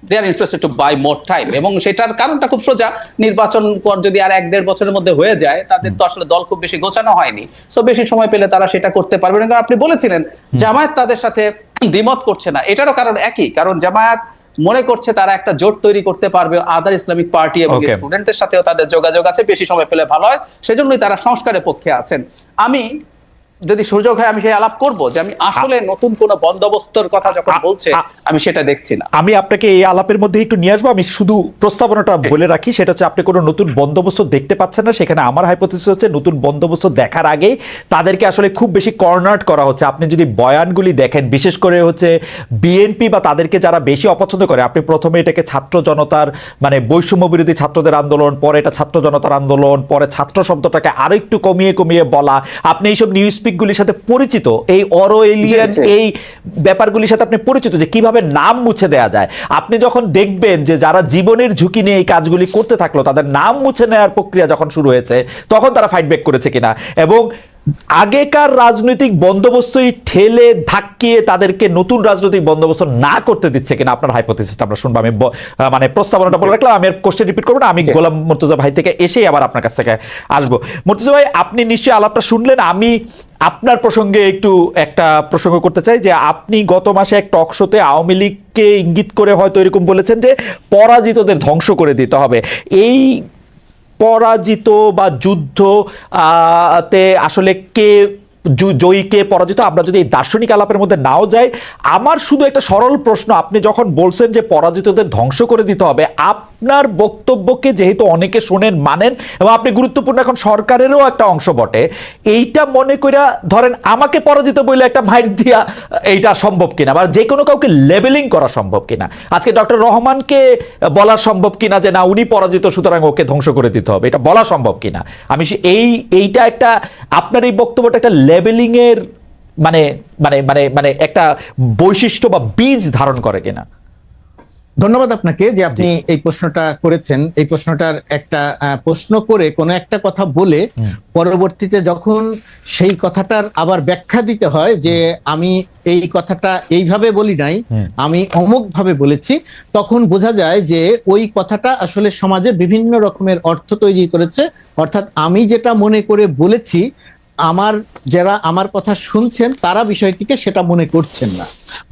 [SPEAKER 3] they are interested to buy more time. এবং সেটার কারণটা খুব সোজা, নির্বাচন পর যদি আর 1-1.5 বছরের মধ্যে হয়ে যায়, তাদের তো আসলে দল খুব বেশি গোছানো হয়নি, সো বেশি সময় পেলে তারা সেটা করতে পারবে না। কারণ আপনি বলেছিলেন জামায়াত তাদের সাথে দ্বিমত করছে না, এটারও কারণ একই, কারণ জামায়াত মনে করছে তারা একটা জোট তৈরি করতে পারবে আদার ইসলামিক পার্টি এবং স্টুডেন্টদের সাথেও তাদের যোগাযোগ আছে, বেশি সময় পেলে ভালো হয়, সেজন্যই তারা সংস্কারের পক্ষে আছেন। আমি যদি সুযোগ হয় আমি সেই আলাপ করব যে আমি আসলে নতুন কোন বন্দোবস্তর কথা যখন বলছে আমি সেটা দেখছি না।
[SPEAKER 1] আমি আপনাকে এই আলাপের মধ্যে একটু নিয়ে আসবো। আমি শুধু প্রস্তাবনাটা বলে রাখি, সেটা হচ্ছে আপনি কোনো নতুন বন্দোবস্ত দেখতে পাচ্ছেন না। সেখানে আমার হাইপোথিসিস হচ্ছে নতুন বন্দোবস্ত দেখার আগেই তাদেরকে আসলে খুব বেশি কর্নার্ড করা হচ্ছে। আপনি যদি বয়ানগুলি দেখেন, বিশেষ করে হচ্ছে বিএনপি বা তাদেরকে যারা বেশি অপছন্দ করে, আপনি প্রথমে এটাকে ছাত্র জনতার মানে বৈষম্য বিরোধী ছাত্রদের আন্দোলন, পরে এটা ছাত্র জনতার আন্দোলন, পরে ছাত্র শব্দটাকে আরো একটু কমিয়ে কমিয়ে বলা, আপনি এইসব নিউজ গুলির সাথে পরিচিত, এই অরওয়েলিয়ান এই ব্যাপারগুলির সাথে আপনি পরিচিত যে কিভাবে নাম মুছে দেয়া যায়। আপনি যখন দেখবেন যে যারা জীবনের ঝুঁকি নিয়ে এই কাজগুলি করতে থাকলো তাদের নাম মুছে নেওয়ার প্রক্রিয়া যখন শুরু হয়েছে, তখন তারা ফাইট ব্যাক করেছে কিনা, এবং আগেকার রাজনৈতিক বন্দোবস্তই ঠেলে ধাক্কিয়ে তাদেরকে নতুন রাজনৈতিক বন্দোবস্ত না করতে দিচ্ছে কিনা, আপনার হাইপোথিসিসটা আমরা শুনবো। আমি মানে প্রস্তাবনাটা বলে রাখলাম, আমি আর কোশ্চেন রিপিট করবো না। আমি গোলাম মুর্তজা ভাই থেকে এসেই আবার আপনার কাছ থেকে আসবো। মুর্তজা ভাই, আপনি নিশ্চয়ই আলাপটা শুনলেন। আমি আপনার প্রসঙ্গে একটু একটা প্রসঙ্গ করতে চাই যে আপনি গত মাসে এক টক শোতে আওয়ামী লীগকে ইঙ্গিত করে হয়তো এরকম বলেছেন যে পরাজিতদের ধ্বংস করে দিতে হবে। এই পরাজিত বা যুদ্ধ তে আসলে কে জয়ী কে পরাজিত, আমরা যদি এই দার্শনিক আলাপের মধ্যে নাও যাই, আমার শুধু একটা সরল প্রশ্ন, আপনি যখন বলছেন যে পরাজিতদের ধ্বংস করে দিতে হবে, আপনার বক্তব্যকে যেহেতু অনেকে শোনেন মানেন এবং আপনি গুরুত্বপূর্ণ এখন সরকারেরও একটা অংশ বটে, এইটা মনে কইরা ধরেন আমাকে পরাজিত বলে একটা মাইর দিয়া এইটা সম্ভব কিনা, বা যে কোনো কাউকে লেবেলিং করা সম্ভব কিনা, আজকে ডক্টর রহমানকে বলা সম্ভব কিনা যে না উনি পরাজিত সুতরাং ওকে ধ্বংস করে দিতে হবে, এটা বলা সম্ভব কিনা? আমি এইটা একটা আপনার এই বক্তব্যটা একটা লেবেলিং এর মানে মানে মানে মানে একটা বৈশিষ্ট্য বা বীজ ধারণ করে কিনা?
[SPEAKER 2] ধন্যবাদ আপনাকে যে আপনি এই প্রশ্নটা করেছেন। এই প্রশ্নটার একটা প্রশ্ন করে কোনো একটা কথা বলে পরবর্তীতে যখন সেই কথাটার আবার ব্যাখ্যা দিতে হয় যে আমি এই কথাটা এইভাবে বলি নাই, আমি অমুক ভাবে বলেছি, তখন বোঝা যায় যে ওই কথাটা আসলে সমাজে বিভিন্ন রকমের অর্থ তৈরি করেছে। অর্থাৎ আমি যেটা মনে করে বলেছি, আমার যারা আমার কথা শুনছেন তারা বিষয়টিকে সেটা মনে করছেন না।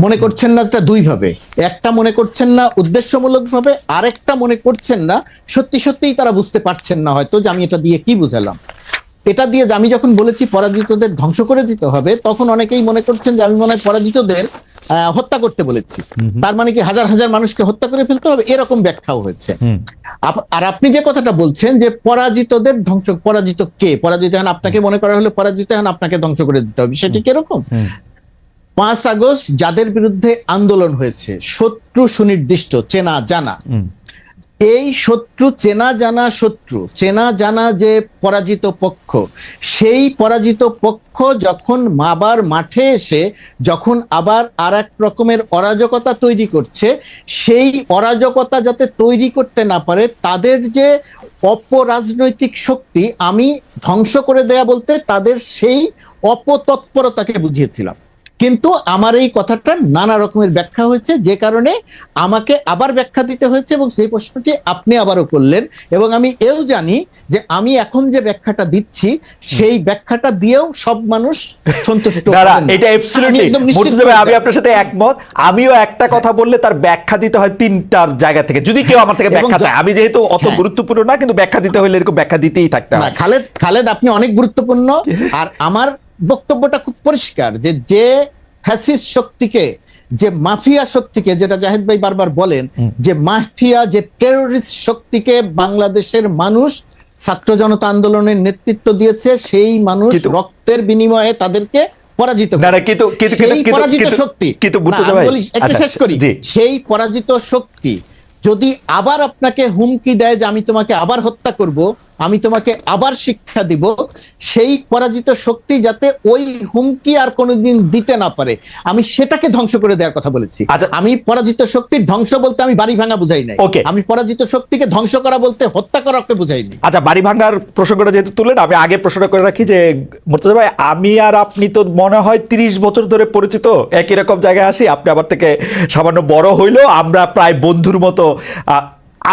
[SPEAKER 2] মনে করছেন না এটা দুই ভাবে, একটা মনে করছেন না উদ্দেশ্যমূলক ভাবে, আরেকটা মনে করছেন না সত্যি সত্যিই তারা বুঝতে পারছেন না হয়তো যে আমি এটা দিয়ে কি বুঝালাম। এটা দিয়ে আমি যখন বলেছি পরাজিতদের ধ্বংস করে দিতে হবে, তখন অনেকেই মনে করছেন যে আমি মনে হয় পরাজিতদের হত্যা করতে বলেছি, তার মানে কি হাজার হাজার মানুষকে হত্যা করে ফেলতে হবে, এরকম ব্যাখ্যাও হয়েছে। আর আপনি যে কথাটা বলছেন যে পরাজিতদের ধ্বংস, পরাজিত কে? পরাজিত হন আপনাকে মনে করা হলে পরাজিত হন আপনাকে ধ্বংস করে দিতে হবে, সেটি কিরকম? 5 আগস্ট যাদের বিরুদ্ধে আন্দোলন হয়েছে, শত্রু সুনির্দিষ্ট, চেনা জানা, এই শত্রু চেনা জানা, শত্রু চেনা জানা যে পরাজিত পক্ষ, সেই পরাজিত পক্ষ যখন আবার মাঠে এসে যখন আবার আর এক রকমের অরাজকতা তৈরি করছে, সেই অরাজকতা যাতে তৈরি করতে না পারে তাদের যে অপরাজনৈতিক শক্তি, আমি ধ্বংস করে দেয়া বলতে তাদের সেই অপতৎপরতাকে বুঝিয়েছিলাম। কিন্তু আমার এই কথাটা নানা রকমের ব্যাখ্যা হয়েছে, যে কারণে আমাকে আবার ব্যাখ্যা দিতে হয়েছে, এবং সেই প্রশ্নটি আপনি আবারও করলেন। এবং আমি এও জানি যে আমি এখন যে ব্যাখ্যাটা দিচ্ছি সেই ব্যাখ্যাটা দিয়েও সব মানুষ সন্তুষ্ট হবেন না।
[SPEAKER 1] এটা অ্যাবসলিউটলি মুর্তজা ভাই, আমি আপনার সাথে একমত। আমিও একটা কথা বললে তার ব্যাখ্যা দিতে হয় 3টার জায়গা থেকে, যদি কেউ আমার থেকে ব্যাখ্যা চায়। আমি যেহেতু অত গুরুত্বপূর্ণ না, কিন্তু ব্যাখ্যা দিতে হলে এরকম ব্যাখ্যা দিতেই থাকতে হয়।
[SPEAKER 2] খালেদ আপনি অনেক গুরুত্বপূর্ণ। আর আমার বক্তব্যটা খুব পরিষ্কার যে ফ্যাসিস্ট শক্তিকে, যে মাফিয়া শক্তিকে, যেটা জাহেদ ভাই বারবার বলেন, যে মাফিয়া, যে টেররিস্ট শক্তিকে বাংলাদেশের মানুষ ছাত্র জনতা আন্দোলনের নেতৃত্ব দিয়েছে, সেই মানুষ রক্তের বিনিময়ে তাদেরকে পরাজিত পরাজিত শক্তি, শেষ করি, সেই পরাজিত শক্তি যদি আবার আপনাকে হুমকি দেয় যে আমি তোমাকে আবার হত্যা করব, আমি তোমাকে আবার শিক্ষা দিব, সেই পরাজিত শক্তি যাতে ওই হুমকি আর কোনোদিন দিতে না পারে, আমি সেটাকে ধ্বংস করে দেওয়ার কথা বলেছি।
[SPEAKER 1] আচ্ছা।
[SPEAKER 2] আমি পরাজিত শক্তির ধ্বংস বলতে আমি বাড়ি ভাঙা বুঝাই নাই।
[SPEAKER 1] Okay.
[SPEAKER 2] আমি পরাজিত শক্তিকে ধ্বংস করা বলতে হত্যা করাকে বুঝাইনি।
[SPEAKER 1] আচ্ছা, বাড়ি ভাঙার প্রসঙ্গটা যেহেতু তুললেন, আমি আগে প্রশ্নটা করে রাখি যে মুর্তজা ভাই, আমি আর আপনি তো মনে হয় 30 বছর ধরে পরিচিত, একই রকম জায়গায় আসি, আপনি আমার থেকে সামান্য বড় হইলেও আমরা প্রায় বন্ধুর মতো।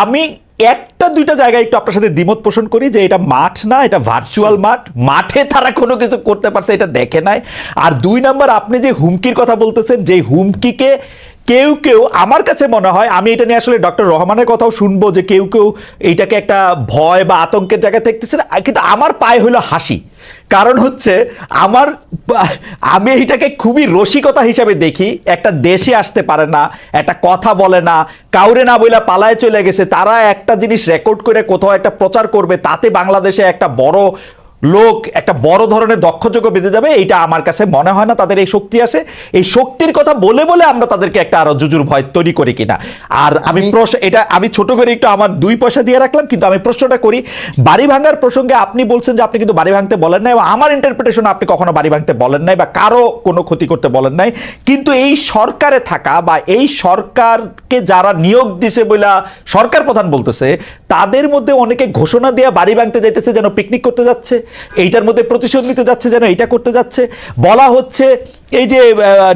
[SPEAKER 1] আমি একটা দুইটা জায়গায় একটু আপনার সাথে দ্বিমত পোষণ করি যে এটা মাঠ না, এটা ভার্চুয়াল মাঠ, মাঠে তারা কোনো কিছু করতে পারছে এটা দেখে নাই। আর 2 নাম্বার, আপনি যে হুমকির কথা বলতেছেন, যে হুমকিকে কেউ কেউ, আমার কাছে মনে হয়, আমি এটা নিয়ে আসলে ডক্টর রহমানের কথাও শুনবো, যে কেউ কেউ এইটাকে একটা ভয় বা আতঙ্কের জায়গায় দেখতেছে না, কিন্তু আমার পায়ে হইলো হাসি। কারণ হচ্ছে আমি এইটাকে খুবই রসিকতা হিসাবে দেখি। একটা দেশে আসতে পারে না, একটা কথা বলে না, কাউরে না বইলা পালায় চলে গেছে, তারা একটা জিনিস রেকর্ড করে কোথাও একটা প্রচার করবে, তাতে বাংলাদেশে একটা বড় লোক, একটা বড় ধরনের দক্ষযোগ্য বেঁধে যাবে, এইটা আমার কাছে মনে হয় না তাদের এই শক্তি আসে। এই শক্তির কথা বলে বলে আমরা তাদেরকে একটা আরো জুজুর ভয় তৈরি করি কিনা। আর আমি প্রশ্ন, এটা আমি ছোট করে একটু আমার 2 পয়সা দিয়ে রাখলাম, কিন্তু আমি প্রশ্নটা করি, বাড়ি ভাঙার প্রসঙ্গে আপনি বলছেন যে আপনি কিন্তু বাড়ি ভাঙতে বলেন নাই, এবং আমার ইন্টারপ্রিটেশন আপনি কখনো বাড়ি ভাঙতে বলেন নাই বা কারো কোনো ক্ষতি করতে বলেন নাই। কিন্তু এই সরকারে থাকা বা এই সরকারকে যারা নিয়োগ দিছে বলে সরকার প্রধান বলতেছে, তাদের মধ্যে অনেকে ঘোষণা দেয়া বাড়ি ভাঙতে যাইতেছে যেন পিকনিক করতে যাচ্ছে, এইটার মধ্যে প্রতিশোধ নিতে যাচ্ছে যেন এইটা করতে যাচ্ছে। বলা হচ্ছে এই যে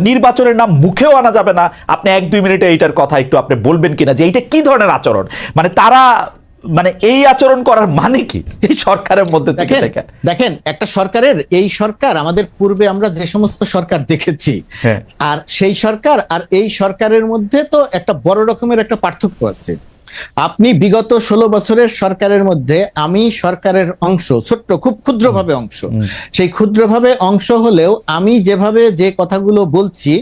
[SPEAKER 1] নির্বাচনের নাম মুখেও আনা যাবে না। আপনি 1-2 মিনিটে এইটার কথা একটু আপনি বলবেন কিনা, যে এইটা কি ধরনের আচরণ, মানে তারা, মানে এই আচরণ করার মানে কি এই সরকারের মধ্যে থেকে?
[SPEAKER 2] দেখেন, একটা সরকারের, এই সরকার আমাদের পূর্বে আমরা যে সমস্ত সরকার দেখেছি,
[SPEAKER 1] হ্যাঁ,
[SPEAKER 2] আর সেই সরকার আর এই সরকারের মধ্যে তো একটা বড় রকমের একটা পার্থক্য আছে। আপনি বিগত 16 বছরের সরকারের মধ্যে আমি সরকারের অংশ, ছোট্ট খুব ক্ষুদ্রভাবে অংশ, সেই ক্ষুদ্রভাবে অংশ হলেও আমি যেভাবে যে কথাগুলো বলছি,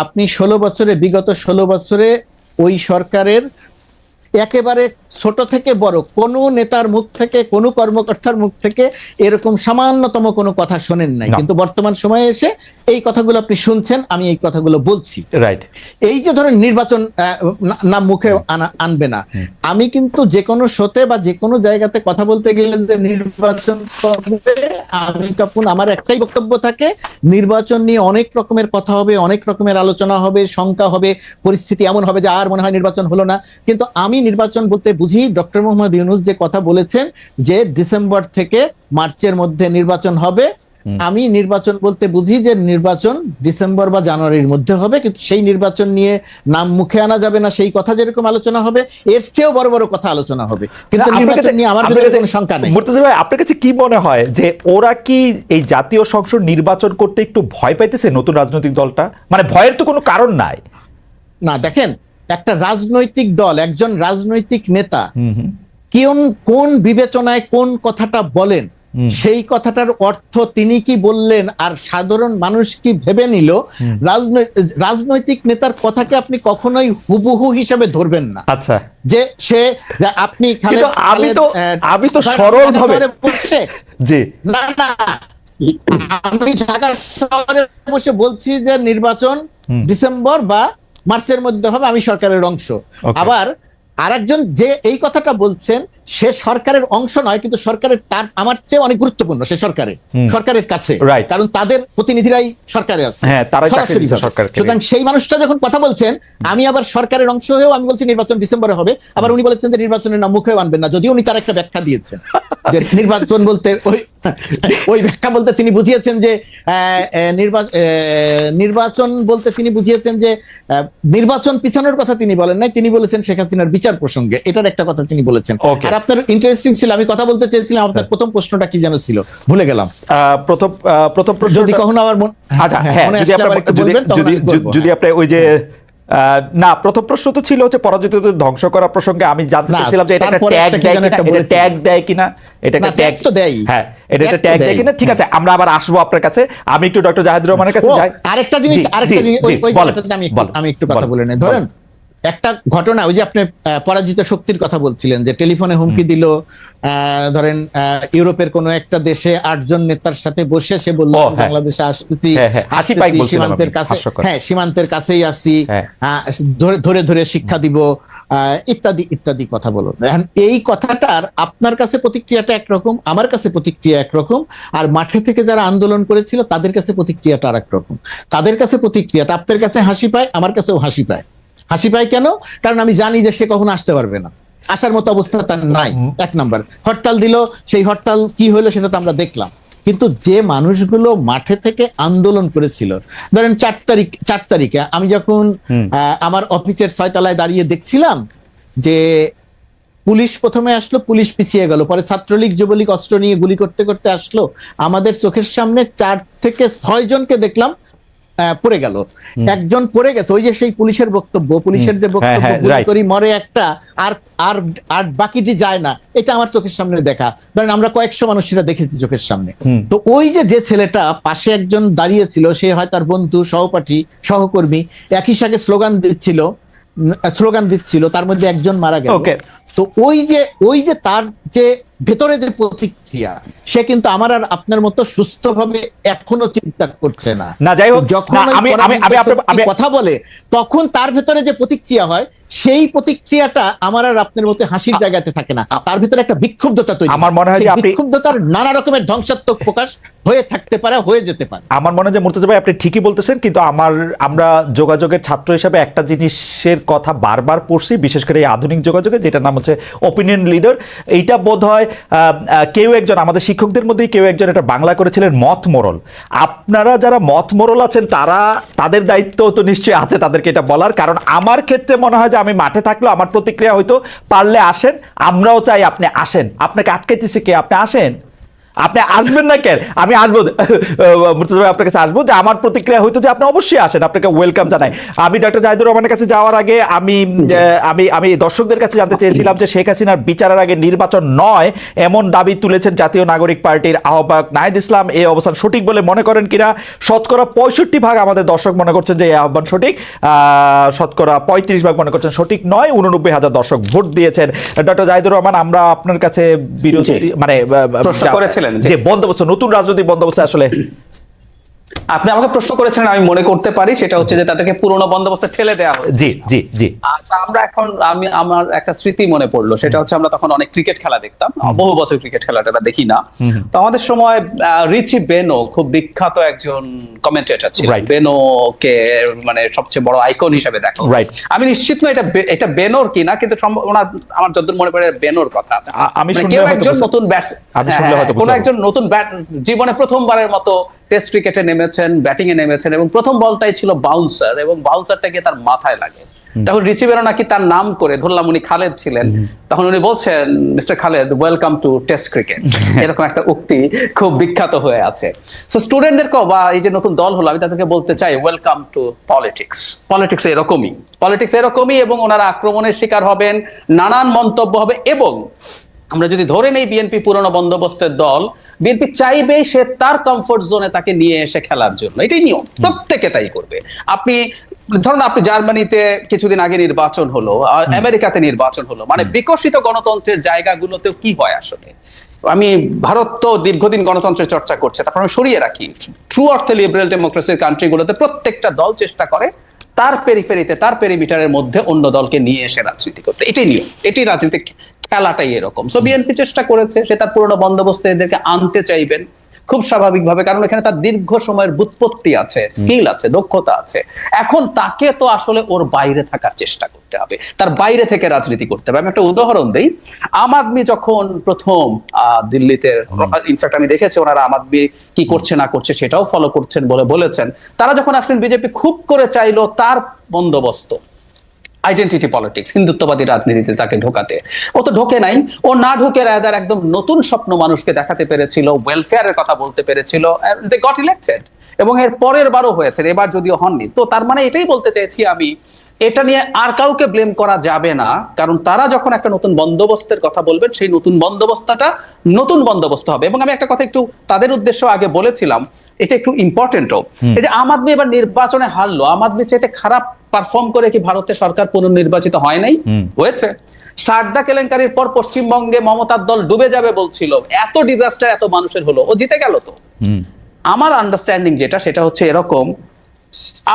[SPEAKER 2] আপনি বিগত 16 বছরে ওই সরকারের একেবারে ছোট থেকে বড় কোন নেতার মুখ থেকে, কোন কর্মকর্তার মুখ থেকে এরকম সামান্যতম কোনো কথা শোনেন নাই। কিন্তু বর্তমান সময়ে এসে এই কথাগুলো আপনি শুনছেন, আমি এই কথাগুলো বলছি।
[SPEAKER 1] রাইট।
[SPEAKER 2] এই যে ধরেন নির্বাচন নাম মুখে আনবে না, আমি কিন্তু যে কোনো শোতে বা যে কোনো জায়গাতে কথা বলতে গেলে যে নির্বাচন করবে, আমি তখন আমার একটাই বক্তব্য থাকে, নির্বাচন নিয়ে অনেক রকমের কথা হবে, অনেক রকমের আলোচনা হবে, শঙ্কা হবে, পরিস্থিতি এমন হবে যে আর মনে হয় নির্বাচন হলো না। কিন্তু আমি নির্বাচন বলতে বুঝি, ডক্টর মোহাম্মদ ইউনূস যে কথা বলেছেন যে ডিসেম্বর থেকে মার্চের মধ্যে নির্বাচন হবে, আমি নির্বাচন বলতে বুঝি যে নির্বাচন ডিসেম্বর বা জানুয়ারির মধ্যে হবে, কিন্তু সেই নির্বাচন নিয়ে নাম মুখে আনা যাবে না, সেই কথা যেরকম আলোচনা হবে এর চেয়েও বড় বড় কথা আলোচনা হবে। কিন্তু নির্বাচন নিয়ে আমার ভিতরে কোনো শঙ্কা নেই।
[SPEAKER 1] মুর্তজা ভাই, আপনার কাছে কি মনে হয় যে ওরা কি এই জাতীয় সংসদ নির্বাচন করতে একটু ভয় পাইতেছে নতুন রাজনৈতিক দলটা? মানে ভয়ের তো কোনো কারণ নাই।
[SPEAKER 2] না, দেখেন, একটা রাজনৈতিক দল, একজন রাজনৈতিক নেতা কোন বিবেচনায় কোন কথাটা বলেন, সেই কথাটার অর্থ তিনি কি বললেন আর সাধারণ মানুষ কি ভেবে নিল, রাজনৈতিক নেতার কথাকে আপনি কখনোই হুবহু হিসেবে ধরবেন না।
[SPEAKER 1] আচ্ছা,
[SPEAKER 2] যে সে আপনি
[SPEAKER 1] আমি তো সরল ভাবে জি
[SPEAKER 2] না, আমি ঢাকা শহরে বসে বলছি যে নির্বাচন ডিসেম্বর বা মার্চের মধ্যে হবে, আমি সরকারের অংশ। আবার আরেকজন যে এই কথাটা বলছেন, সে সরকারের অংশ নয়, কিন্তু সরকারের তার আমার চেয়ে অনেক গুরুত্বপূর্ণ, সে সরকারের কাছে, কারণ তাদের প্রতিনিধিরাই সরকারে আছে। সুতরাং সেই মানুষটা যখন কথা বলছেন, আমি আবার সরকারের অংশ হয়েও আমি বলছি নির্বাচন ডিসেম্বরে হবে, আবার উনি বলেছেন যে নির্বাচনের নাম মুখেও আনবেন না, যদিও উনি তার একটা ব্যাখ্যা দিয়েছেন যে নির্বাচন বলতে ওই ব্যাখ্যা বলতে তিনি বুঝিয়েছেন যে নির্বাচন বলতে তিনি বুঝিয়েছেন যে নির্বাচন পিছানোর কথা তিনি বলেন নাই, তিনি বলেছেন শেখ হাসিনার বিচার প্রসঙ্গে, এটার একটা কথা তিনি বলেছেন। আর আপনার ইন্টারেস্টিং ছিল, আমি কথা বলতে চেয়েছিলাম, আপনার প্রথম প্রশ্নটা কি যেন ছিল, ভুলে গেলাম।
[SPEAKER 1] প্রথম প্রশ্ন
[SPEAKER 2] যদি কখনো আবার
[SPEAKER 1] যদি আপনি ওই যে না, প্রথম প্রশ্ন তো ছিল হচ্ছে পরাজিতদের ধ্বংস করা প্রসঙ্গে। আমি জানতে চাইছিলাম যে এটা একটা ট্যাগ দেয় কিনা, এটা একটা ট্যাগ তো দেয়। হ্যাঁ, এটা একটা ট্যাগ দেয় কিনা। ঠিক আছে, আমরা আবার আসবো আপনার কাছে। আমি একটু ডক্টর জাহিদুর রহমানের কাছে যাই।
[SPEAKER 2] আরেকটা জিনিস আমি একটু কথা বলে নেই। ধরেন একটা ঘটনা, ওই যে আপনি পরাজিত শক্তির কথা বলছিলেন, যে টেলিফোনে হুমকি দিল, ধরেন ইউরোপের কোন একটা দেশে 8 জন নেতার সাথে বসে সে বলল বাংলাদেশে আসতেছি, সীমান্তের কাছে, হ্যাঁ সীমান্তের কাছেই আসছি, ধরে ধরে ধরে শিক্ষা দিব, ইত্যাদি ইত্যাদি কথা বলো। এই কথাটার আপনার কাছে প্রতিক্রিয়াটা একরকম, আমার কাছে প্রতিক্রিয়া একরকম, আর মাঠে থেকে যারা আন্দোলন করেছিল তাদের কাছে প্রতিক্রিয়াটা আর একরকম। তাদের কাছে প্রতিক্রিয়াটা, আপনার কাছে হাসি পায়, আমার কাছেও হাসি পায়। হাসি পায় কেন? কারণ আমি জানি যে সে কখনো আসতে পারবে না, আসার মতো অবস্থা তার নাই। 1 নাম্বার, হরতাল দিল, সেই হরতাল কি হলো সেটা তো আমরা দেখলাম। কিন্তু যে মানুষগুলো মাঠে থেকে আন্দোলন করেছিল, ধরেন 4 তারিখে আমি যখন আমার অফিসের 6 তলায় দাঁড়িয়ে দেখছিলাম যে পুলিশ প্রথমে আসলো, পুলিশ পিছিয়ে গেল, পরে ছাত্রলীগ যুবলীগ অস্ত্র নিয়ে গুলি করতে করতে আসলো, আমাদের চোখের সামনে 4 থেকে 6 জনকে দেখলাম পড়ে গেল। একজন পড়ে গেছে, ওই যে সেই পুলিশের বক্তব্য, পুলিশের যে বক্তব্য, গুলি করি মরে একটা, আর আর আর বাকিটি যায় না, এটা আমার চোখের সামনে দেখা। ধরেন আমরা কয়েকশো মানুষ সেটা দেখেছি চোখের সামনে। তো ওই যে ছেলেটা পাশে একজন দাঁড়িয়ে ছিল, সে হয় তার বন্ধু, সহপাঠী, সহকর্মী, একই সাথে স্লোগান দিচ্ছিল, তার মধ্যে একজন মারা গেল। তো ওই যে তার যে ভেতরে যে প্রতিক্রিয়া, সে কিন্তু আমার আর আপনার মতো সুস্থভাবে এখনো চিন্তা করছে না।
[SPEAKER 1] যাই হোক,
[SPEAKER 2] যখন আমি কথা বলে তখন তার ভেতরে যে প্রতিক্রিয়া হয়, সেই প্রতিক্রিয়াটা আমার আর আপনার মতো হাসির জায়গাতে থাকে না, তার ভিতরে একটা বিক্ষুব্ধতা তৈরি।
[SPEAKER 1] আমার মনে হয় যে
[SPEAKER 2] বিক্ষুব্ধতার নানা রকমের ধ্বংসাত্মক প্রকাশ হয়ে থাকতে পারে, হয়ে যেতে পারে।
[SPEAKER 1] আমার মনে হয় যে মুর্তজা ভাই আপনি ঠিকই বলতেছেন, কিন্তু আমরা যোগাযোগের ছাত্র হিসেবে একটা জিনিসের কথা বারবার পড়ছি, বিশেষ করে এই আধুনিক যোগাযোগে, যেটার নাম হচ্ছে অপিনিয়ন লিডার। এইটা বোধ হয় কেউ একজন, আমাদের শিক্ষকদের মধ্যেই কেউ একজন এটা বাংলা করেছিলেন মত মোরল। আপনারা যারা মত মোরল আছেন, তাদের দায়িত্ব তো নিশ্চয়ই আছে তাদেরকে এটা বলার। কারণ আমার ক্ষেত্রে মনে হয় যে আমি মাঠে থাকলেও আমার প্রতিক্রিয়া হয়তো, পারলে আসেন, আমরাও চাই আপনি আসেন, আপনাকে আটকাইতেছে কে? আপনি আসেন, আপনি আসবেন না কেন? আমি আসবো মুর্তজা ভাই, আপনার কাছে আসবো, যে আমার প্রতিক্রিয়া হয়তো যে আপনি অবশ্যই আসেন, আপনাকে ওয়েলকাম জানাই। আমি ডক্টর জাহিদুর রহমানের কাছে যাওয়ার আগে আমি দর্শকদের কাছে জানতে চেয়েছিলাম যে শেখ হাসিনার বিচারের আগে নির্বাচন নয় এমন দাবি তুলেছেন জাতীয় নাগরিক পার্টির আহ্বায়ক নাহিদ ইসলাম। এই অবস্থান সঠিক বলে মনে করেন কিনা? শতকরা 65% আমাদের দর্শক মনে করছেন যে এই আহ্বান সঠিক, শতকরা 35% মনে করছেন সঠিক নয়। 89,000 দর্শক ভোট দিয়েছেন। ডক্টর জাহিদুর রহমান, আমরা আপনার কাছে মানে যে বন্দোবস্ত, নতুন রাজনৈতিক বন্দোবস্ত, আসলে
[SPEAKER 3] আপনি আমাকে প্রশ্ন করেছেন, আমি মনে করতে পারি সেটা হচ্ছে যে তাদেরকে পুরনো বন্দোবস্তে ঠেলে দেওয়া হয়েছে।
[SPEAKER 1] জি জি জি।
[SPEAKER 3] আমরা এখন আমার একটা স্মৃতি মনে পড়লো, সেটা হচ্ছে আমরা তখন অনেক ক্রিকেট খেলা দেখতাম, বহু বছর ক্রিকেট খেলাটা দেখি না। তো আমাদের সময় রিচি বেনো খুব বিখ্যাত একজন কমেন্টেটর ছিলেন। বেনোকে মানে সবচেয়ে বড় আইকন হিসেবে দেখা। আমি নিশ্চিত না এটা বেনোর কিনা, কিন্তু আমার যতদূর মনে পড়ে বেনোর কথা।
[SPEAKER 1] আমি
[SPEAKER 3] কেউ একজন নতুন কোন একজন নতুন জীবনে প্রথমবারের মতো টেস্ট ক্রিকেটে নেমেছেন, ব্যাটিং এ নেমেছেন, এবং প্রথম বলটাই ছিল বাউন্সার, এবং বাউন্সারটা গিয়ে তার মাথায় লাগে। তখন রিচি বেনো নাকি তার নাম করে, ধরলাম উনি খালেদ ছিলেন, তখন উনি বলছেন, mister Khaled, welcome to test cricket. এরকম একটা উক্তি খুব বিখ্যাত হয়ে আছে। সো স্টুডেন্টদেরকেও, বা এই যে নতুন দল হলো, আমি তাদেরকে বলতে চাই, ওয়েলকাম টু পলিটিক্স। পলিটিক্স এরকমই, এবং ওনারা আক্রমণের শিকার হবেন, নানান মন্তব্য হবে। এবং আমরা যদি ধরে নেই বিএনপি পুরনো বন্দোবস্তের দল, বিএনপি চাইবে সে তার কমফোর্ট জোনে তাকে নিয়ে এসে খেলার জন্য। এটাই নিয়ম, প্রত্যেকে তাই করবে। আপনি ধরুন, আপনি জার্মানিতে কিছুদিন আগে নির্বাচন হলো, আমেরিকাতে নির্বাচন হলো, মানে বিকশিত গণতন্ত্রের জায়গাগুলোতেও কি হয় আসলে। আমি ভারত তো দীর্ঘদিন গণতন্ত্রের চর্চা করছে, তারপর আমি সরিয়ে রাখি, ট্রু অর্থে লিবারেল ডেমোক্রেসির কান্ট্রিগুলোতে প্রত্যেকটা দল চেষ্টা করে তার পেরিফেরিতে, তার পেরিমিটারের মধ্যে অন্য দলকে নিয়ে এসে রাজনীতি করতে। এটাই নিয়ম, এটাই রাজনীতিক খেলাটাই এরকম। সো বিএনপি চেষ্টা করেছে, সে তার পুরনো বন্দোবস্তে এদেরকে আনতে চাইবেন খুব স্বাভাবিকভাবে, কারণ এখানে তার দীর্ঘ সময়ের ব্যুৎপত্তি আছে, স্কিল আছে, দক্ষতা আছে। এখন তাকে তো আসলে ওর বাইরে থাকার চেষ্টা করতে হবে, তার বাইরে থেকে রাজনীতি করতে হবে। আমি একটা উদাহরণ দেই। আম আদমি যখন প্রথম দিল্লিতে, ইনফ্যাক্ট আমি দেখেছি ওনারা আম আদমি কি করছে না করছে সেটাও ফলো করছেন বলে বলেছেন, তারা যখন আসলেন বিজেপি খুব করে চাইলো তার বন্দোবস্ত আইডেন্টিটি পলিটিক্স, হিন্দুত্ববাদী রাজনীতিতে তাকে ঢোকাতে। ও তো ঢোকে নাই, ও না ঢুকে রাদার একদম নতুন স্বপ্ন মানুষকে দেখাতে পেরেছিল, ওয়েলফেয়ারের কথা বলতে পেরেছিল, দে গট ইলেক্টেড, এবং এর পরের বারও হয়েছে, এবার যদিও হননি। তো তার মানে এটাই বলতে চাইছি আমি এটা নিয়ে আর কাউকে ব্লেম করা যাবে না, কারণ তারা যখন একটা নতুন বন্দোবস্তের কথা বলবেন সেই নতুন বন্দোবস্ত হবে। এবং আমি একটা কথা একটু তাদের উদ্দেশ্য আগে বলেছিলাম, এটা একটু ইম্পর্টেন্টও। এই যে আম আদমি এবার নির্বাচনে হারলো, আম আদমি চাইতে খারাপ পারফর্ম করে কি ভারতের সরকার পুনর্নির্বাচিত হয় নাই? হয়েছে। সারদা কেলেঙ্কারির পর পশ্চিমবঙ্গে মমতার দল ডুবে যাবে বলছিল, এত ডিজাস্টার এত মানুষের হলো, ও জিতে গেল তো। আমার আন্ডারস্ট্যান্ডিং সেটা হচ্ছে এরকম,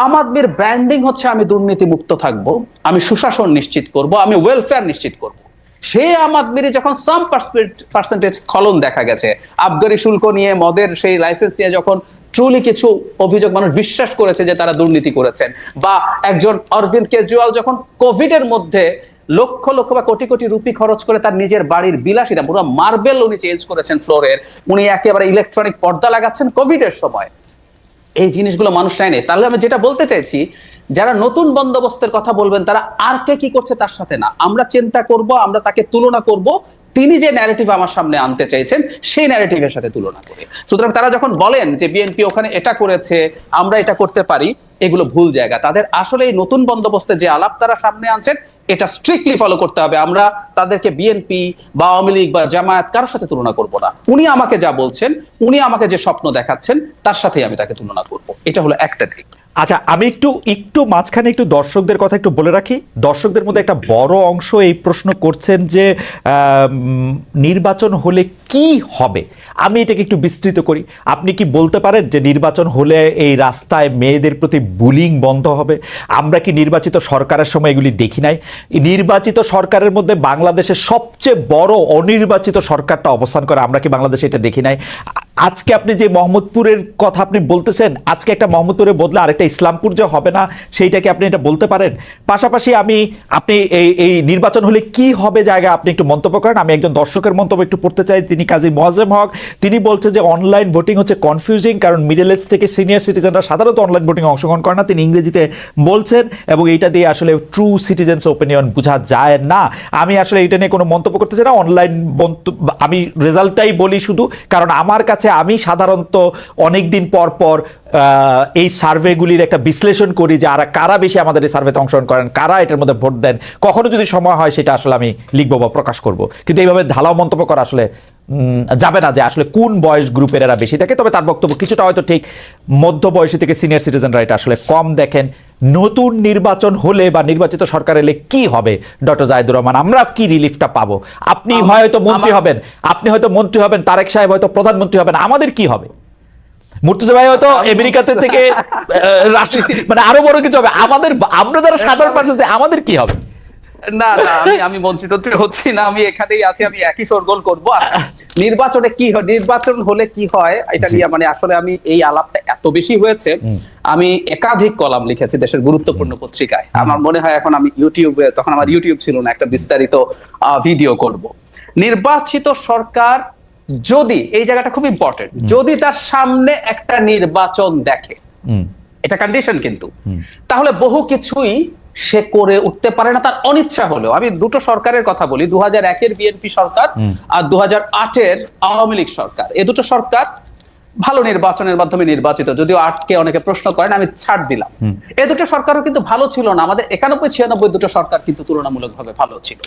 [SPEAKER 3] আম আদমির ব্র্যান্ডিং হচ্ছে আমি দুর্নীতি মুক্ত থাকবো, আমি সুশাসন নিশ্চিত করব, আমি ওয়েলফেয়ার নিশ্চিত করব। সেই আম আদমির যখন সাম পার্সেন্টেজ স্খলন দেখা গেছে, আবগারি শুল্ক নিয়ে মদের সেই লাইসেন্স নিয়ে যখন ট্রুলি কিছু অভিযোগ মানুষ বিশ্বাস করেছে যে তারা দুর্নীতি করেছেন, বা একজন অরবিন্দ কেজরিওয়াল যখন কোভিড এর মধ্যে লক্ষ লক্ষ বা কোটি কোটি রুপি খরচ করে তার নিজের বাড়ির বিলাসিতা, পুরো মার্বেল উনি চেঞ্জ করেছেন ফ্লোরের, উনি একেবারে ইলেকট্রনিক পর্দা লাগাচ্ছেন কোভিড এর সময়, এই জিনিসগুলো মানুষ নেয়নি। তাহলে আমি যেটা বলতে চাইছি, যারা নতুন বন্দোবস্তের কথা বলবেন তারা আর কে কি করছে তার সাথে না, আমরা চিন্তা করব, আমরা তাকে তুলনা করব তিনি যে ন্যারেটিভ আমার সামনে আনতে চাইছেন সেই ন্যারেটিভের সাথে তুলনা করে। সুতরাং তারা যখন বলেন যে বিএনপি ওখানে এটা করেছে, আমরা এটা করতে পারি, এগুলো ভুল জায়গা। তাদের আসলে এই নতুন বন্দোবস্তে যে আলাপ তারা সামনে আনছেন এটা স্ট্রিক্টলি ফলো করতে হবে। আমরা তাদেরকে বিএনপি বা আওয়ামী লীগ বা জামায়াত কারোর সাথে তুলনা করব না। উনি আমাকে যা বলছেন, উনি আমাকে যে স্বপ্ন দেখাচ্ছেন তার সাথেই আমি তাকে তুলনা করব। এটা হলো একটা দিক।
[SPEAKER 1] আচ্ছা, আমি একটু মাঝখানে একটু দর্শকদের কথা একটু বলে রাখি। দর্শকদের মধ্যে একটা বড় অংশ এই প্রশ্ন করছেন যে নির্বাচন হলে কি হবে। আমি এটাকে একটু বিস্তৃত করি। আপনি কি বলতে পারেন যে নির্বাচন হলে এই রাস্তায় মেয়েদের প্রতি বুলিং বন্ধ হবে? আমরা কি নির্বাচিত সরকারের সময় এগুলি দেখি নাই? নির্বাচিত সরকারের মধ্যে বাংলাদেশের সবচেয়ে বড় অনির্বাচিত সরকারটা অবস্থান করে, আমরা কি বাংলাদেশে এটা দেখি নাই? আজকে আপনি যে মোহাম্মদপুরের কথা আপনি বলতেছেন, আজকে একটা মোহাম্মদপুরের বদলে আরেকটা ইসলামপুর যে হবে না, সেইটাকে আপনি এটা বলতে পারেন? পাশাপাশি আপনি এই নির্বাচন হলে কি হবে জায়গা আপনি একটু মন্তব্য করেন। আমি একজন দর্শকের মন্তব্য একটু পড়তে চাই, তিনি কাজী মোয়াজ্জেম হক। তিনি বলছেন যে অনলাইন ভোটিং হচ্ছে কনফিউজিং, কারণ মিডল এজ থেকে সিনিয়র সিটিজেনরা সাধারণত অনলাইন ভোটিং অংশগ্রহণ করে না। তিনি ইংরেজিতে বলছেন এবং এইটা দিয়ে আসলে ট্রু সিটিজেন্স ওপিনিয়ন বোঝা যায় না। আমি আসলে এটা নিয়ে কোনো মন্তব্য করতে চাই না। অনলাইন আমি রেজাল্টটাই বলি শুধু, কারণ আমার কাছে আমি সাধারণত অনেক দিন পর পর এই সার্ভেগুলির একটা বিশ্লেষণ করি যে কারা বেশি আমাদের এই সার্ভেতে অংশগ্রহণ করেন, কারা এটার মধ্যে ভোট দেন। কখনো যদি সময় হয় সেটা আসলে আমি লিখবো বা প্রকাশ করব, কিন্তু এইভাবে ঢালাও মন্তব্য করা আসলে যাবে না যে আসলে কোন বয়স গ্রুপের এরা বেশি থাকে। তবে তার বক্তব্য কিছুটা হয়তো ঠিক, মধ্য বয়সী থেকে সিনিয়র সিটিজেনরা এটা আসলে কম দেখেন। নতুন নির্বাচন হলে বা নির্বাচিত সরকার এলে কি হবে ডক্টর জাহিদুর রহমান? আমরা কি রিলিফটা পাবো? আপনি হয়তো মন্ত্রী হবেন, তারেক সাহেব হয়তো প্রধানমন্ত্রী হবেন, আমাদের কি হবে? মুর্তজা ভাই হয়তো আমেরিকাতে থেকে মানে আরো বড় কিছু হবে, আমরা যারা সাধারণ মানুষ আছে আমাদের কি হবে?
[SPEAKER 3] না না, আমি বঞ্চিত হচ্ছি না, আমি এখানেই আছি, আমি একই শোরগোল করবো। নির্বাচনে কি হয়, নির্বাচন হলে কি হয়, এটা নিয়ে মানে আসলে আমি এই আলাপটা এত বেশি হয়েছে, আমি একাধিক কলাম লিখেছি দেশের গুরুত্বপূর্ণ পত্রিকায়। আমার মনে হয় এখন আমি ইউটিউবে, তখন আমার ইউটিউব ছিল না, একটা বিস্তারিত ভিডিও করব। নির্বাচিত সরকার যদি, এই জায়গাটা খুব ইম্পর্টেন্ট, যদি তার সামনে একটা নির্বাচন দেখে, এটা কন্ডিশন কিন্তু, তাহলে বহু কিছুই সে করে উঠতে পারে না তার অনিচ্ছা হলেও। আমি দুটো সরকারের কথা বলি, 2001-এর বিএনপি সরকার আর 2008-এর আওয়ামী লীগ সরকার। এই দুটো সরকার ভালো নির্বাচনের মাধ্যমে নির্বাচিত, যদিও 8কে অনেকে প্রশ্ন করেন, আমি ছাড় দিলাম। এই দুটো সরকারও কিন্তু ভালো ছিল না। আমাদের 91-96 দুটো সরকার কিন্তু তুলনামূলকভাবে ভালো ছিল।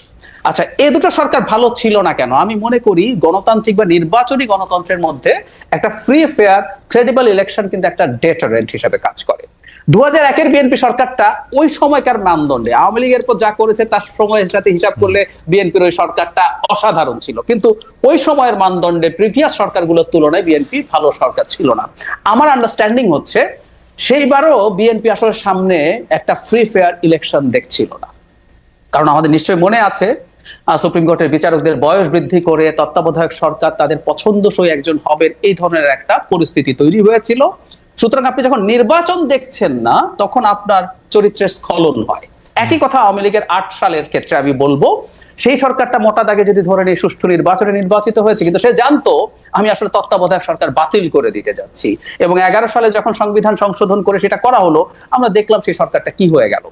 [SPEAKER 3] আচ্ছা, এই দুটো সরকার ভালো ছিল না কেন? আমি মনে করি গণতান্ত্রিক বা নির্বাচনী গণতন্ত্রের মধ্যে একটা ফ্রি ফেয়ার ক্রেডিবল ইলেকশন কিন্তু একটা ডেটারেন্ট হিসেবে কাজ করে। 2001-এর বিএনপি সরকারটা ওই সময়কার মানদণ্ডে আওয়ামী লীগের পর যা করেছে তার সময়ের সাথে হিসাব করলে বিএনপির ওই সরকারটা অসাধারণ ছিল, কিন্তু ওই সময়ের মানদণ্ডে প্রিভিয়াস সরকারগুলোর তুলনায় বিএনপি ভালো সরকার ছিল না। আমার আন্ডারস্ট্যান্ডিং হচ্ছে সেইবারও বিএনপি আসলে সামনে একটা ফ্রি ফেয়ার ইলেকশন দেখছিল না। কারণ আমাদের নিশ্চয়ই মনে আছে, সুপ্রিম কোর্টের বিচারকদের বয়স বৃদ্ধি করে তত্ত্বাবধায়ক সরকার তাদের পছন্দসই একজন হবেন, এই ধরনের একটা পরিস্থিতি তৈরি হয়েছিল। সুতরাং আপনি যখন নির্বাচন দেখছেন না, তখন আপনার চরিত্রের স্খলন হয়। একই কথা আওয়ামী লীগের 8 সালের ক্ষেত্রে আমি বলবো, সেই সরকারটা মোটা দাগে যদি ধরে নিয়ে সুষ্ঠু নির্বাচনে নির্বাচিত হয়েছে, কিন্তু সে জানতো আমি আসলে তত্ত্বাবধায়ক সরকার বাতিল করে দিতে যাচ্ছি। এবং 11 সালে যখন সংবিধান সংশোধন করে সেটা করা হলো, আমরা দেখলাম সেই সরকারটা কি হয়ে গেল।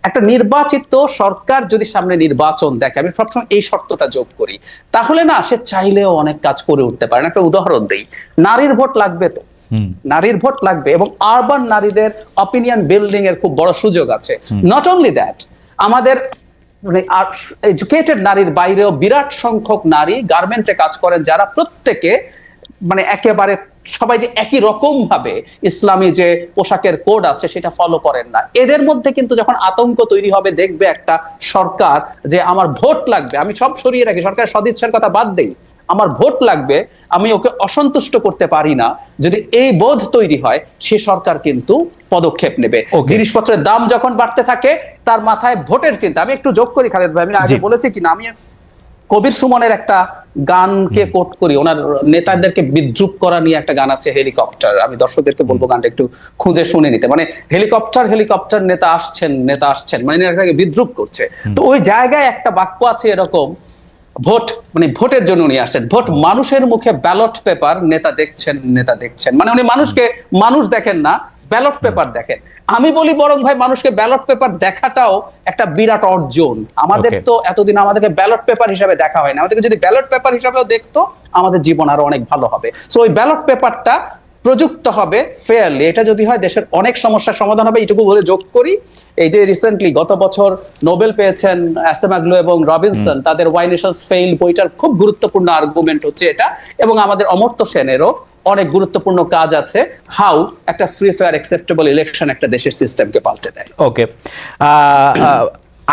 [SPEAKER 3] একটা নির্বাচিত সরকার যদি সামনে নির্বাচন দেখে, আমি সবসময় এই শর্তটা যোগ করি, তাহলে না সে চাইলেও অনেক কাজ করে উঠতে পারে না। একটা উদাহরণ দেই, নারীর ভোট লাগবে তো, নারীর ভোট লাগবে, এবং আরবান নারীদের অপিনিয়ন বিল্ডিং এর খুব বড় সুযোগ আছে। নট অনলি দ্যাট, আমাদের এডুকেটেড নারীর বাইরেও বিরাট সংখ্যক নারী গার্মেন্টে কাজ করেন, যারা প্রত্যেকে একেবারে সবাই যে একই রকম ভাবে ইসলামী যে পোশাকের কোড আছে সেটা ফলো করেন না। এদের মধ্যে কিন্তু যখন আতঙ্ক তৈরি হবে, দেখবে একটা সরকার যে আমার ভোট লাগবে, আমি সব সরিয়ে রাখি, সরকারের সদিচ্ছার কথা বাদ দেই, আমার ভোট লাগবে, আমি ওকে অসন্তুষ্ট করতে পারি না, যদি এই বোধ তৈরি হয়, সে সরকার কিন্তু পদক্ষেপ নেবে। জিনিসপত্রের দাম যখন বাড়তে থাকে, তার মাথায় ভোটের চিন্তা। আমি একটু যোগ করি খালেদ ভাই, আমি আগে বলেছি কিনা, আমি কবির সুমনের একটা গানকে কোট করি, ওনার নেতাদেরকে বিদ্রুপ করা নিয়ে একটা গান আছে, হেলিকপ্টার। আমি দর্শকদেরকে বলবো গানটা একটু খুঁজে শুনে নিতে। মানে হেলিকপ্টার নেতা আসছেন মানে নেতাকে বিদ্রুপ করছে। তো ওই জায়গায় একটা বাক্য আছে এরকম, ভোট মানে ভোটের জন্য উনি আসছেন, ভোট মানুষের মুখে ব্যালট পেপার, নেতা দেখছেন, মানে উনি মানুষ দেখেন না, ব্যালট পেপার দেখেন। আমি বলি বরং ভাই, মানুষকে ব্যালট পেপার দেখাটাও একটা বিরাট অর্জন। আমাদের তো এতদিন আমাদেরকে ব্যালট পেপার হিসাবে দেখা হয় না, আমাদেরকে যদি ব্যালট পেপার হিসাবেও দেখতো, আমাদের জীবন আরো অনেক ভালো হবে। সো ওই ব্যালট পেপারটা প্রযুক্ত হবে ফেয়ারলি, এটা যদি হয় দেশের অনেক সমস্যার সমাধান হবে। এইটুকু বলে যোগ করি, এই যে রিসেন্টলি গত বছর নোবেল পেয়েছেন অ্যাসেমাগ্লো এবং রবিনসন, তাদের ওয়াই নেশনস ফেইল বইটার খুব গুরুত্বপূর্ণ আর্গুমেন্ট হচ্ছে এটা, এবং আমাদের অমর্ত্য সেনেরও অনেক গুরুত্বপূর্ণ কাজ আছে, হাউ একটা ফ্রি ফেয়ার অ্যাকসেপ্টেবল ইলেকশন একটা দেশের সিস্টেমকে পাল্টে দেয়।
[SPEAKER 1] ওকে,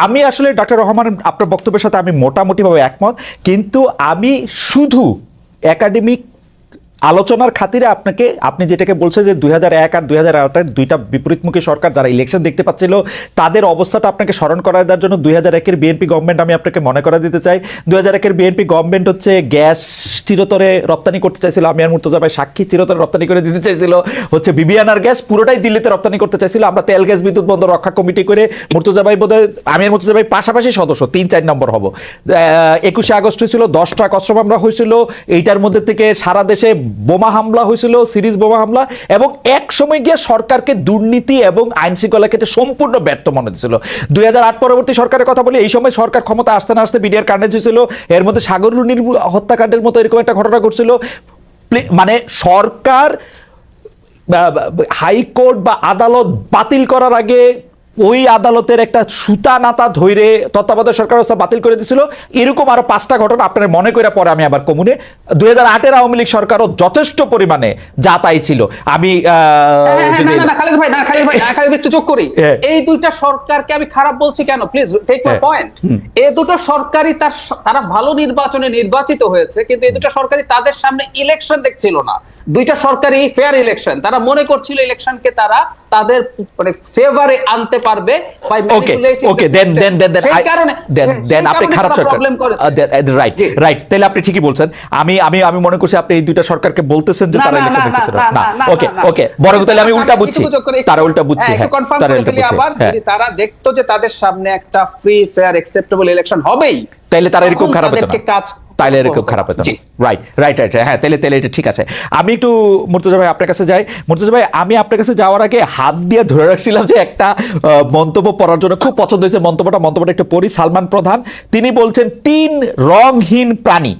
[SPEAKER 1] আমি আসলে ডক্টর রহমান আপনার বক্তব্যের সাথে আমি মোটামুটিভাবে একমত, কিন্তু আমি শুধু একাডেমিক আলোচনার খাতিরে আপনি যেটাকে বলছেন যে 2001 আর 2008 দুইটা বিপরীতমুখী সরকার যারা ইলেকশন দেখতে পাচ্ছিল, তাদের অবস্থাটা আপনাকে স্মরণ করায় দেওয়ার জন্য 2001-এর বিএনপি গভর্নমেন্ট আমি আপনাকে মনে করা দিতে চাই। 2001-এর বিএনপি গভর্নমেন্ট হচ্ছে গ্যাস চিরতরে রপ্তানি করতে চাইছিল, আমি আর মুর্তজা ভাই সাক্ষী, চিরতরে রপ্তানি করে দিতে চাইছিল হচ্ছে বিবিআনার গ্যাস, পুরোটাই দিল্লিতে রপ্তানি করতে চাইছিল। আমরা তেল গ্যাস বিদ্যুৎ বন্দর রক্ষা কমিটি করে মুর্তজা ভাই বোধহয়, আমি আর মুর্তজা ভাই পাশাপাশি সদস্য, 3-4 নম্বর হব। 21শে আগস্ট হয়েছিল, 10টা কষ্ট মামলা হয়েছিল, এইটার মধ্যে থেকে সারা দেশে বোমা হামলা হয়েছিল, সিরিজ বোমা হামলা, এবং এক সময় গিয়ে সরকারকে দুর্নীতি এবং আইন শৃঙ্খলা ক্ষেত্রে সম্পূর্ণ ব্যর্থ মনে হয়েছিল। 2008 পরবর্তী সরকারের কথা বলি, এই সময় সরকার ক্ষমতা আসতে না আসতে বিডিআর কাণ্ডে ছিল, এর মধ্যে সাগর রুনির হত্যাকাণ্ডের মতো এরকম একটা ঘটনা ঘটছিল। মানে সরকার হাইকোর্ট বা আদালত বাতিল করার আগে ওই আদালতের একটা সুতা নাতা ধরে তত্ত্বাবধায়ক সরকার বাতিল করে দিয়েছিল। এরকম আরো 5টা ঘটনা আপনার মনে করে পরে আমি আবার কমুনে 2008-এর আওয়ামী লীগ সরকারও যথেষ্ট পরিমাণে যা তাই ছিল। আমি
[SPEAKER 3] খালেদ ভাই একটু যোগ করি, এই দুইটা সরকারকে আমি খারাপ বলছি কেন, প্লিজ টেক মাই পয়েন্ট। এই দুটো সরকারই তারা ভালো নির্বাচনে নির্বাচিত হয়েছে, কিন্তু এই দুটো সরকারই তাদের সামনে ইলেকশন দেখছিল না। দুইটা সরকারি ফেয়ার ইলেকশন, তারা মনে করছিল ইলেকশনকে তারা তাদের মানে ফেভারে আনতে পারবে।
[SPEAKER 1] রাইট, তাহলে আপনি ঠিকই বলছেন। আমি মনে করছি আপনি এই দুইটা সরকারকে বলতেছেন যে তারা ইলেকশন দেখতেছিল না। ওকে, বরং তাহলে আমি উল্টা বুঝছি, তারা উল্টা বুঝছি। হ্যাঁ,
[SPEAKER 3] তারা দেখতো যে তাদের সামনে একটা ফ্রি ফেয়ার অ্যাকসেপ্টেবল ইলেকশন হবেই,
[SPEAKER 1] তাইলে তারা এরকম খারাপ হতো না, তাইলে এরকম খারাপ হতো। রাইট, হ্যাঁ, তাহলে এটা ঠিক আছে। আমি একটু মুর্তজা ভাই আপনার কাছে যাই। মুর্তজা ভাই, আমি আপনার কাছে যাওয়ার আগে হাত দিয়ে ধরে রাখছিলাম যে একটা মন্তব্য পড়ার জন্য খুব পছন্দ হয়েছে মন্তব্যটা একটু পড়ি। সালমান প্রধান তিনি বলছেন, 3 রংহীন প্রাণী,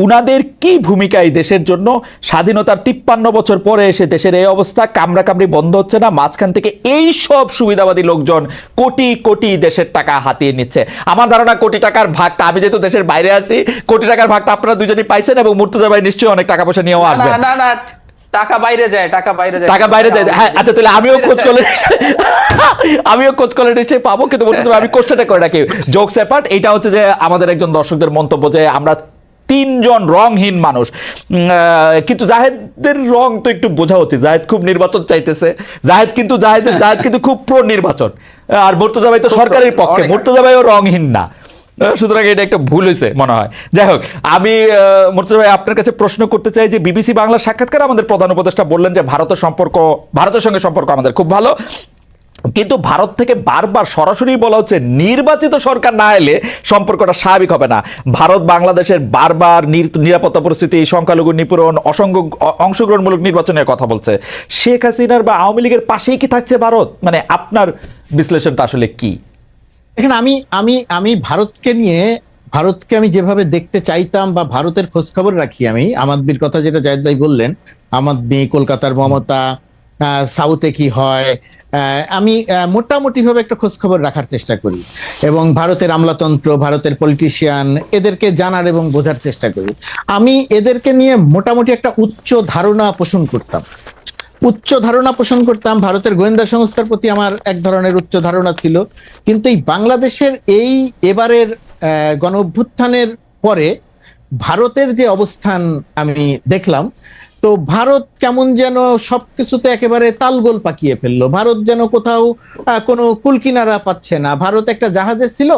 [SPEAKER 1] উনাদের কি ভূমিকা এই দেশের জন্য? স্বাধীনতার 53 বছর পরে এসে দেশের এই অবস্থা, কামড়াকামড়ি বন্ধ হচ্ছে না, মাঝখান থেকে এই সব সুবিধাবাদী লোকজন কোটি কোটি দেশের টাকা হাতিয়ে নিচ্ছে। আমার ধারণা কোটি টাকার ভাগটা, আমি যেহেতু দেশের বাইরে আছি, কোটি টাকার ভাগটা আপনারা দুজনই পাইছেন, এবং মুর্তজা ভাই নিশ্চয়ই অনেক টাকা পয়সা নিয়েও আসবেন।
[SPEAKER 3] টাকা বাইরে যায়।
[SPEAKER 1] হ্যাঁ, আচ্ছা, তাহলে আমিও খোঁজ করলে নিশ্চয়ই পাবো। কিন্তু আমি কোশ্চেনটা করে রাখি, জোকস অ্যাপার্ট, এটা হচ্ছে যে আমাদের একজন দর্শকদের মন্তব্য যে আমরা 3 জন রংহীন মানুষ, কিন্তু জাহেদের রং তো একটু বোঝা হচ্ছে। জাহেদ খুব নির্বাচন চাইতেছে, জাহেদ কিন্তু খুব প্রো নির্বাচন, আর মুর্তজা ভাই তো সরকারের পক্ষে, মুর্তজা ভাইও রংহীন না। সুতরাং এটা একটা ভুল হয়েছে মনে হয়। যাই হোক, আমি মুর্তজা ভাই আপনার কাছে প্রশ্ন করতে চাই যে বিবিসি বাংলার সাক্ষাৎকারে আমাদের প্রধান উপদেষ্টা বললেন যে ভারতের সঙ্গে সম্পর্ক আমাদের খুব ভালো, কিন্তু ভারত থেকে বারবার সরাসরি বলা হচ্ছে নির্বাচিত সরকার না এলে সম্পর্কটা স্বাভাবিক হবে না। ভারত বাংলাদেশের বারবার নিরাপত্তা পরিস্থিতি, সংখ্যালঘু নিপীড়ন, অংশগ্রহণমূলক নির্বাচনের কথা বলছে। শেখ হাসিনার বা আওয়ামী লীগের পাশেই কি থাকছে ভারত? মানে আপনার বিশ্লেষণটা আসলে কি?
[SPEAKER 2] এখানে আমি ভারতকে আমি যেভাবে দেখতে চাইতাম বা ভারতের খোঁজ খবর রাখি, আমি আমাদের কথা যেটা জায়েদ ভাই বললেন, আদমি, কলকাতার মমতা, সাউথে কি হয়, আমি মোটামুটি ভাবে একটা খোঁজ খবর রাখার চেষ্টা করি এবং ভারতের আমলাতন্ত্র, ভারতের পলিটিশিয়ান এদেরকে জানার এবং বোঝার চেষ্টা করি। আমি এদেরকে নিয়ে মোটামুটি একটা উচ্চ ধারণা পোষণ করতাম। ভারতের গোয়েন্দা সংস্থার প্রতি আমার এক ধরনের উচ্চ ধারণা ছিল, কিন্তু এই বাংলাদেশের এবারের গণ অভ্যুত্থানের পরে ভারতের যে অবস্থান আমি দেখলাম, তো ভারত কেমন যেন সবকিছুতে একেবারে তালগোল পাকিয়ে ফেললো। ভারত যেন কোথাও কোনো কুলকিনারা পাচ্ছে না। ভারত একটা জাহাজে ছিল,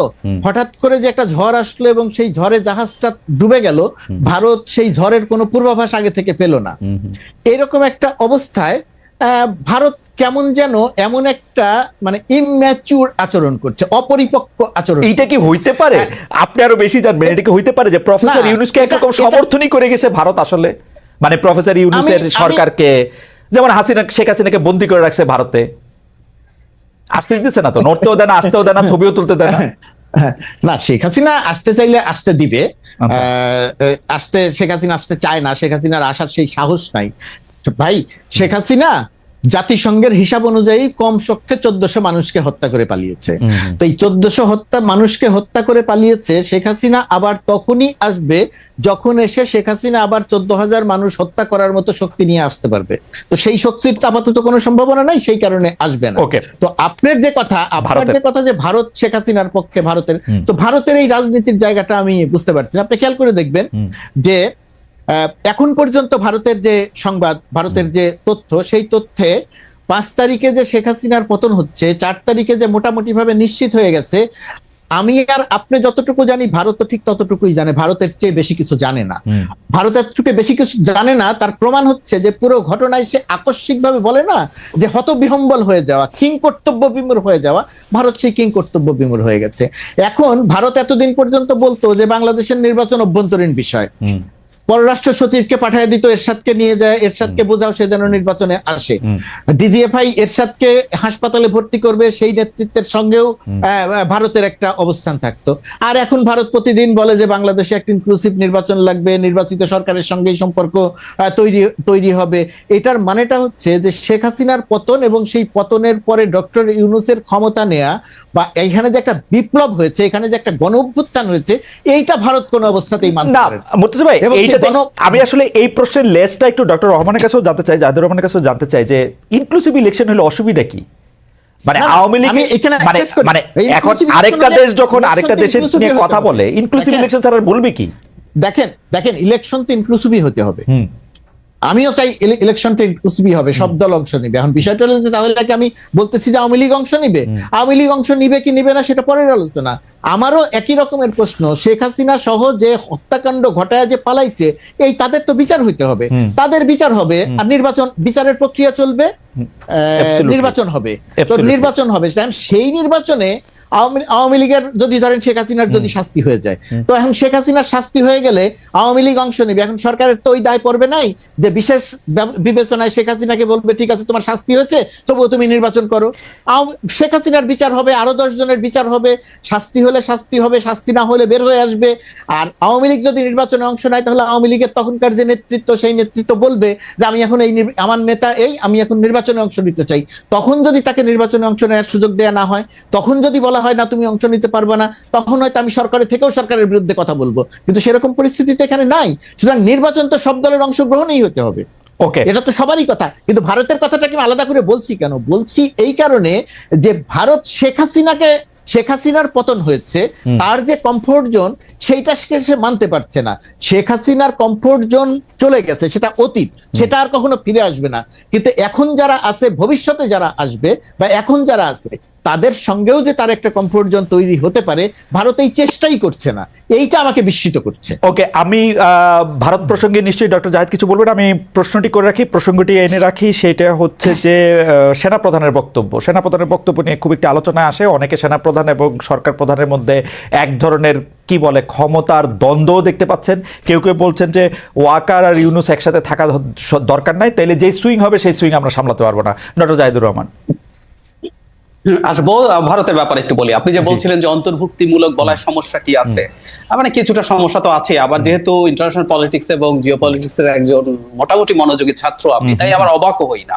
[SPEAKER 2] হঠাৎ করে যে একটা ঝড় আসলো এবং সেই ঝড়ে জাহাজটা ডুবে গেল, ভারত সেই ঝড়ের কোনো পূর্বাভাস আগে থেকে পেল না। এরকম একটা অবস্থায় ভারত কেমন যেন এমন একটা মানে ইম্যাচিউর আচরণ করছে, অপরিপক্ক আচরণ।
[SPEAKER 1] এইটা কি হইতে পারে? আপনি আরো বেশি জানবেন, এটা কি হইতে পারে যে প্রফেসর ইউনূসকে একরকম সমর্থনই করে গেছে ভারত আসলে? মানে প্রফেসর ইউনূসের সরকারকে, যেমন শেখ হাসিনাকে বন্দী করে রাখছে ভারতে, আসতে দিতেছে না তো, নড়তেও দেয় না, আসতেও দেয় না, ছবিও তুলতে দেয় না।
[SPEAKER 2] না, শেখ হাসিনা আসতে চাইলে আসতে দিবে, শেখ হাসিনা আসতে চায় না, শেখ হাসিনার আসার সেই সাহস নাই। ভাই, শেখ হাসিনা জাতিসংঘের হিসাব অনুযায়ী কমপক্ষে 1400 মানুষকে হত্যা করে পালিয়েছে। তো এই 1400 মানুষকে হত্যা করে পালিয়েছে। শেখ হাসিনা আবার তখনই আসবে যখন এসে শেখ হাসিনা আবার 14,000 মানুষ হত্যা করার মতো শক্তি নিয়ে আসতে পারবে। তো সেই শক্তির আপাতত কোনো সম্ভাবনা নাই, সেই কারণে আসবে না। তো আপনার যে কথা যে ভারত শেখ হাসিনার পক্ষে, ভারতের এই রাজনীতির জায়গাটা আমি বুঝতে পারছি না। আপনি খেয়াল করে দেখবেন যে এখন পর্যন্ত ভারতের যে সংবাদ, ভারতের যে তথ্য, সেই তথ্যে 5 তারিখে যে শেখ হাসিনার পতন হচ্ছে, 4 তারিখে যে মোটামুটি ভাবে নিশ্চিত হয়ে গেছে, আমি আর আপনি যতটুকু জানি ভারত তো ঠিক ততটুকুই জানে, ভারতের চেয়ে বেশি কিছু জানে না। ভারতের থেকে বেশি কিছু জানে না, তার প্রমাণ হচ্ছে যে পুরো ঘটনায় সে আকস্মিকভাবে বলে না যে হতবিহম্বল হয়ে যাওয়া, কিং কর্তব্য বিমূঢ় হয়ে যাওয়া, ভারত সেই কিং কর্তব্য বিমূঢ় হয়ে গেছে। এখন ভারত এতদিন পর্যন্ত বলতো যে বাংলাদেশের নির্বাচন অভ্যন্তরীণ বিষয়, পররাষ্ট্র সচিবকে পাঠিয়ে দিত, এরশাদকে নিয়ে যায়, এরশাদকে বোঝাও সে যেন নির্বাচনে আসে। ডিজিএফআই এরশাদকে হাসপাতালে ভর্তি করবে, সেই নেতৃত্বের সঙ্গেও ভারতের একটা অবস্থান থাকতো। আর এখন ভারত প্রতিদিন বলে যে বাংলাদেশে একটা ইনক্লুসিভ নির্বাচন লাগবে, নির্বাচিত সরকারের সঙ্গেই সম্পর্ক তৈরি হবে। এটার মানেটা হচ্ছে যে শেখ হাসিনার পতন এবং সেই পতনের পরে ডক্টর ইউনূসের ক্ষমতা নেয়া, বা এখানে যে একটা বিপ্লব হয়েছে, এখানে যে একটা গণ অভ্যুত্থান হয়েছে, এইটা ভারত কোনো অবস্থাতেই মানতে পারে না।
[SPEAKER 1] মুর্তজা ভাই, আমি আসলে এই প্রশ্নের লেসটা একটু ডক্টর রহমানের কাছেও জানতে চাই, জাহিদুর রহমানের কাছেও জানতে চাই যে ইনক্লুসিভ ইলেকশন হলে অসুবিধা কি? মানে আওয়ামী লীগ, মানে এখন আরেকটা দেশ যখন আরেকটা দেশের নিয়ে কথা বলে, ইনক্লুসিভ ইলেকশন ছাড়া বলবে কি?
[SPEAKER 2] দেখেন ইলেকশন তো ইনক্লুসিভই হতে হবে। আমিও চাই ইলেকশনটা ইনক্লুসিভই হবে, সব দল অংশ নিবে। এখন বিষয়টা হলো যে তাহলে কি আমি বলতেছি যে আওয়ামী লীগ অংশ নিবে? আওয়ামী লীগ অংশ নিবে কি নিবে না সেটা পরের আলোচনা। আমারও একই রকমের প্রশ্ন, শেখ হাসিনা সহ যে হত্যাকাণ্ড ঘটায় যে পালাইছে, এই তাদের তো বিচার হইতে হবে, তাদের বিচার হবে, আর বিচারের প্রক্রিয়া চলবে, নির্বাচন হবে। তো নির্বাচন হবে, সেই নির্বাচনে আওয়ামী লীগের যদি ধরেন শেখ হাসিনার যদি শাস্তি হয়ে যায়, তো এখন শেখ হাসিনার শাস্তি হয়ে গেলে আওয়ামী লীগ অংশ নেবে। এখন সরকারের তো ওই দায় পড়বে নাই যে বিশেষ বিবেচনায় শেখ হাসিনাকে বলবে ঠিক আছে তোমার শাস্তি হয়েছে, তবুও তুমি নির্বাচন করো। শেখ হাসিনার বিচার হবে, আরো 10 জনের বিচার হবে, শাস্তি হলে শাস্তি হবে, শাস্তি না হলে বের হয়ে আসবে। আর আওয়ামী লীগ যদি নির্বাচনে অংশ নেয়, তাহলে আওয়ামী লীগের তখনকার যে নেতৃত্ব, সেই নেতৃত্ব বলবে যে আমি এখন আমার নেতা আমি এখন নির্বাচনে অংশ নিতে চাই। তখন যদি তাকে নির্বাচনে অংশ নেওয়ার সুযোগ দেওয়া না হয়, তখন যদি বলা হয় না তুমি অংশ নিতে পারবে না, তখন হয়তো আমি সরকারের থেকেও সরকারের বিরুদ্ধে কথা বলবো। কিন্তু সেরকম পরিস্থিতিতে এখানে নাই। সুতরাং নির্বাচন তো সব দলের অংশগ্রহণই হতে হবে, এটা তো সবারই কথা। কিন্তু ভারতের কথাটাকে আমি আলাদা করে বলছি কেন? বলছি এই কারণে যে ভারত শেখ হাসিনার পতন হয়েছে, তার যে কমফোর্ট জোন সেইটা সে মানতে পারছে না। শেখ হাসিনার কমফোর্ট জোন চলে গেছে, সেটা অতীত, সেটা আর কখনো ফিরে আসবে না। কিন্তু এখন যারা আছে, ভবিষ্যতে যারা আসবে বা এখন যারা আছে, তাদের সঙ্গেও যে তার একটা কমফোর্ট জোন তৈরি হতে পারে, ভারত এই চেষ্টাই করছে না। এইটা আমাকে বিস্মিত করছে।
[SPEAKER 1] ওকে, আমি ভারত প্রসঙ্গে নিশ্চয়ই ডক্টর জাহিদ কিছু বলবেন, আমি প্রশ্নটি করে রাখি, প্রসঙ্গটি এনে রাখি। সেটা হচ্ছে যে সেনাপ্রধানের বক্তব্য নিয়ে খুব একটি আলোচনা আসে। অনেকে সেনাপ্রধান এবং সরকার প্রধানের মধ্যে এক ধরনের কি বলে ক্ষমতার দ্বন্দ্ব দেখতে পাচ্ছেন। কেউ কেউ বলছেন যে ওয়াকার আর ইউনূস একসাথে থাকা দরকার নাই, তাইলে যেই সুইং হবে সেই সুইং আমরা সামলাতে পারবো না। ডক্টর জাহিদুর রহমান।
[SPEAKER 3] আসবো। ভারতের ব্যাপারে একটু বলি। আপনি যে বলছিলেন যে অন্তর্ভুক্তিমূলক বলার সমস্যা কি আছে, মানে কিছুটা সমস্যা তো আছে। আবার যেহেতু ইন্টারন্যাশনাল পলিটিক্স এবং জিও পলিটিক্স এর একজন মোটামুটি মনোযোগী ছাত্র আপনি, তাই আবার অবাকও হই না।